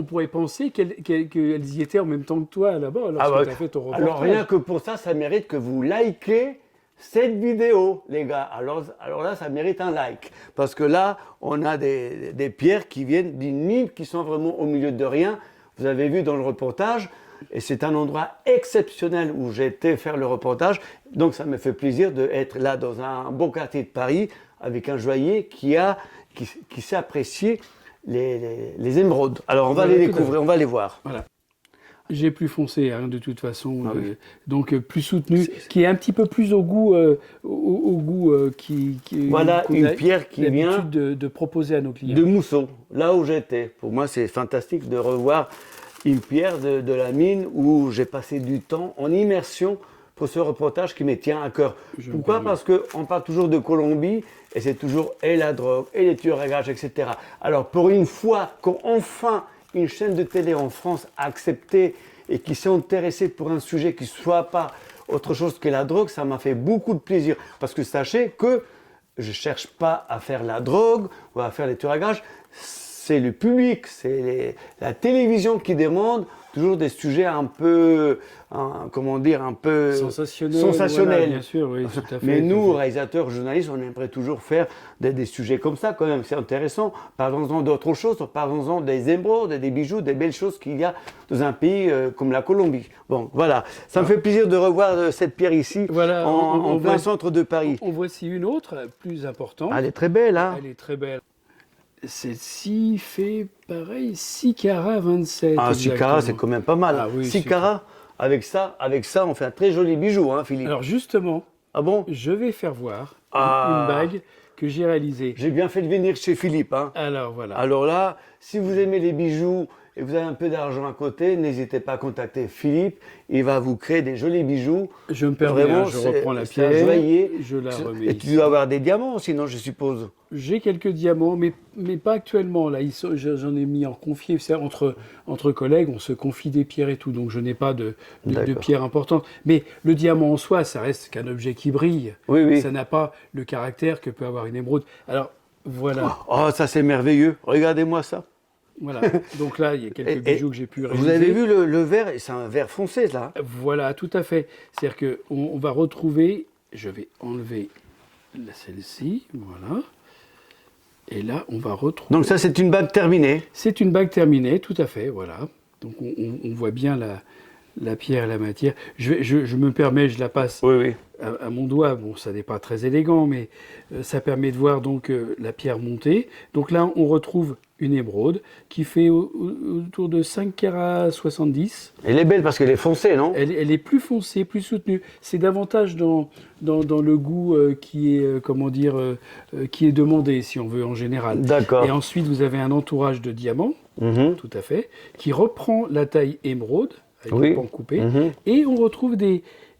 pourrait penser qu'elles y étaient en même temps que toi là-bas lorsque tu as fait ton reportage. Alors rien que pour ça, ça mérite que vous likez cette vidéo, les gars. Alors là, ça mérite un like. Parce que là, on a des pierres qui viennent d'une mine qui sont vraiment au milieu de rien. Vous avez vu dans le reportage, et c'est un endroit exceptionnel où j'ai été faire le reportage. Donc ça me fait plaisir d'être là dans un beau quartier de Paris, avec un joaillier qui sait apprécier les émeraudes. Alors on va les découvrir, on va les voir. Voilà. J'ai plus foncé, hein, de toute façon, donc plus soutenu, qui est un petit peu plus au goût voilà une pierre qui vient de proposer à nos clients. De Mousseau, là où j'étais. Pour moi, c'est fantastique de revoir une pierre de la mine où j'ai passé du temps en immersion pour ce reportage qui me tient à cœur. Pourquoi? Parce qu'on parle toujours de Colombie et c'est toujours et la drogue et les tueurs à gages, etc. Alors pour une fois qu'enfin une chaîne de télé en France a accepté et qui s'est intéressée pour un sujet qui ne soit pas autre chose que la drogue, ça m'a fait beaucoup de plaisir. Parce que sachez que je ne cherche pas à faire la drogue ou à faire les tueurs à gages. C'est le public, c'est la télévision qui demande toujours des sujets un peu, un peu sensationnels. Voilà, bien sûr, oui, tout à fait. Mais nous, réalisateurs, journalistes, on aimerait toujours faire des sujets comme ça quand même. C'est intéressant. Parlons-en d'autre chose. Parlons-en des émeraudes, des bijoux, des belles choses qu'il y a dans un pays comme la Colombie. Bon, voilà. Ça me fait plaisir de revoir cette pierre ici, voilà, en plein centre de Paris. En voici une autre, plus importante. Elle est très belle, hein. Elle est très belle. Celle-ci fait pareil, 6 carats 27. Ah, 6 carats, c'est quand même pas mal. Ah, oui, 6 carats, avec ça, on fait un très joli bijou, hein, Philippe. Alors justement, je vais faire voir une bague que j'ai réalisée. J'ai bien fait de venir chez Philippe. Hein. Alors voilà. Alors là, si vous aimez les bijoux et vous avez un peu d'argent à côté, n'hésitez pas à contacter Philippe. Il va vous créer des jolis bijoux. Je me permets, vraiment, je reprends la pierre, un joaillier. Je la remets et tu dois avoir des diamants, sinon, je suppose. J'ai quelques diamants, mais pas actuellement. Là, j'en ai mis en confié. Entre collègues, on se confie des pierres et tout. Donc, je n'ai pas de pierres importantes. Mais le diamant en soi, ça reste qu'un objet qui brille. Oui, oui. Ça n'a pas le caractère que peut avoir une émeraude. Alors, voilà. Oh, ça, c'est merveilleux. Regardez-moi ça. Voilà, donc là, il y a quelques bijoux que j'ai pu réaliser. Vous avez vu le verre, c'est un verre foncé, là. Voilà, tout à fait. C'est-à-dire qu'on va retrouver, je vais enlever celle-ci, voilà. Et là, on va retrouver... Donc ça, c'est une bague terminée. C'est une bague terminée, tout à fait, voilà. Donc on voit bien la pierre et la matière. Je me permets, je la passe à mon doigt. Bon, ça n'est pas très élégant, mais ça permet de voir donc la pierre montée. Donc là, on retrouve une émeraude qui fait autour de 5 carats 70. Elle est belle parce qu'elle est foncée, non? Elle est plus foncée, plus soutenue. C'est davantage dans le goût qui est, qui est demandé, si on veut, en général. D'accord. Et ensuite, vous avez un entourage de diamants, tout à fait, qui reprend la taille émeraude, avec le pan coupé. Et on retrouve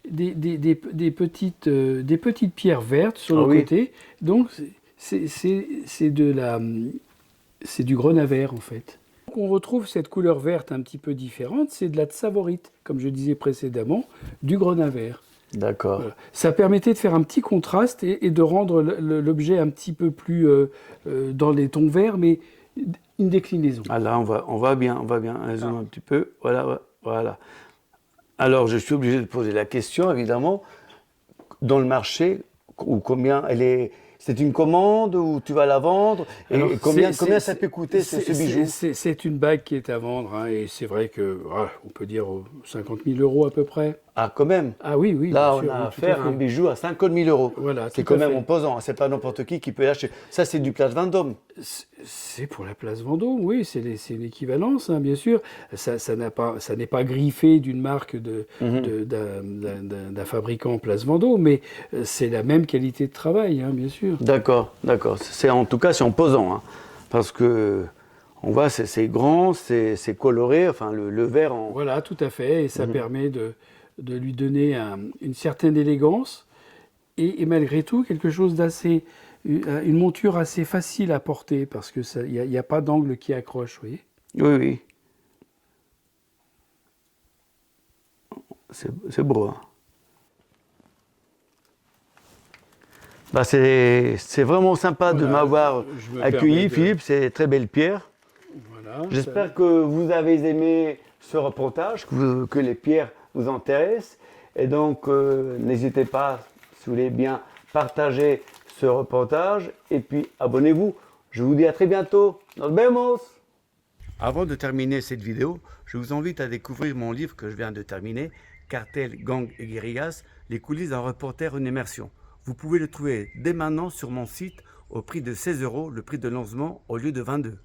des petites pierres vertes sur le côté. Donc c'est du grenat-vert en fait. Donc, on retrouve cette couleur verte un petit peu différente, c'est de la tsavorite, comme je disais précédemment, du grenat-vert. D'accord. Voilà. Ça permettait de faire un petit contraste et de rendre l'objet un petit peu plus dans les tons verts, mais une déclinaison. Ah là, on va bien, un zoom un petit peu, voilà. Alors, je suis obligé de poser la question, évidemment, dans le marché, ou combien elle est... C'est une commande ou tu vas la vendre? Et alors, combien ça peut coûter ce bijou? C'est une bague qui est à vendre, hein, et c'est vrai que on peut dire 50 000 € à peu près. Ah, quand même. Ah oui, oui. Là, bien sûr, on a oui, affaire à un bijou à 50 000 €. Voilà, c'est quand même imposant. C'est pas n'importe qui peut l'acheter. Ça, c'est du Place Vendôme. C'est pour la Place Vendôme, oui. C'est l'équivalence, hein, bien sûr. Ça n'est pas griffé d'une marque d'un fabricant Place Vendôme, mais c'est la même qualité de travail, hein, bien sûr. D'accord. En tout cas, c'est imposant, hein, parce que on voit, c'est grand, c'est coloré. Enfin, le vert. Voilà, tout à fait. Et ça permet de lui donner une certaine élégance et malgré tout quelque chose d'assez, une monture assez facile à porter parce que il n'y a pas d'angle qui accroche, vous voyez. Oui. C'est beau. Hein. Bah c'est vraiment sympa de m'avoir accueilli, Philippe. C'est très belle pierre. Voilà, j'espère que vous avez aimé ce reportage, que les pierres vous intéressent. Et donc, n'hésitez pas, si vous voulez bien, partager ce reportage. Et puis, abonnez-vous. Je vous dis à très bientôt. Nos vemos! Avant de terminer cette vidéo, je vous invite à découvrir mon livre que je viens de terminer, Cartel, Gang et Guérillas, les coulisses d'un reporter en immersion. Vous pouvez le trouver dès maintenant sur mon site au prix de 16 €, le prix de lancement au lieu de 22 €.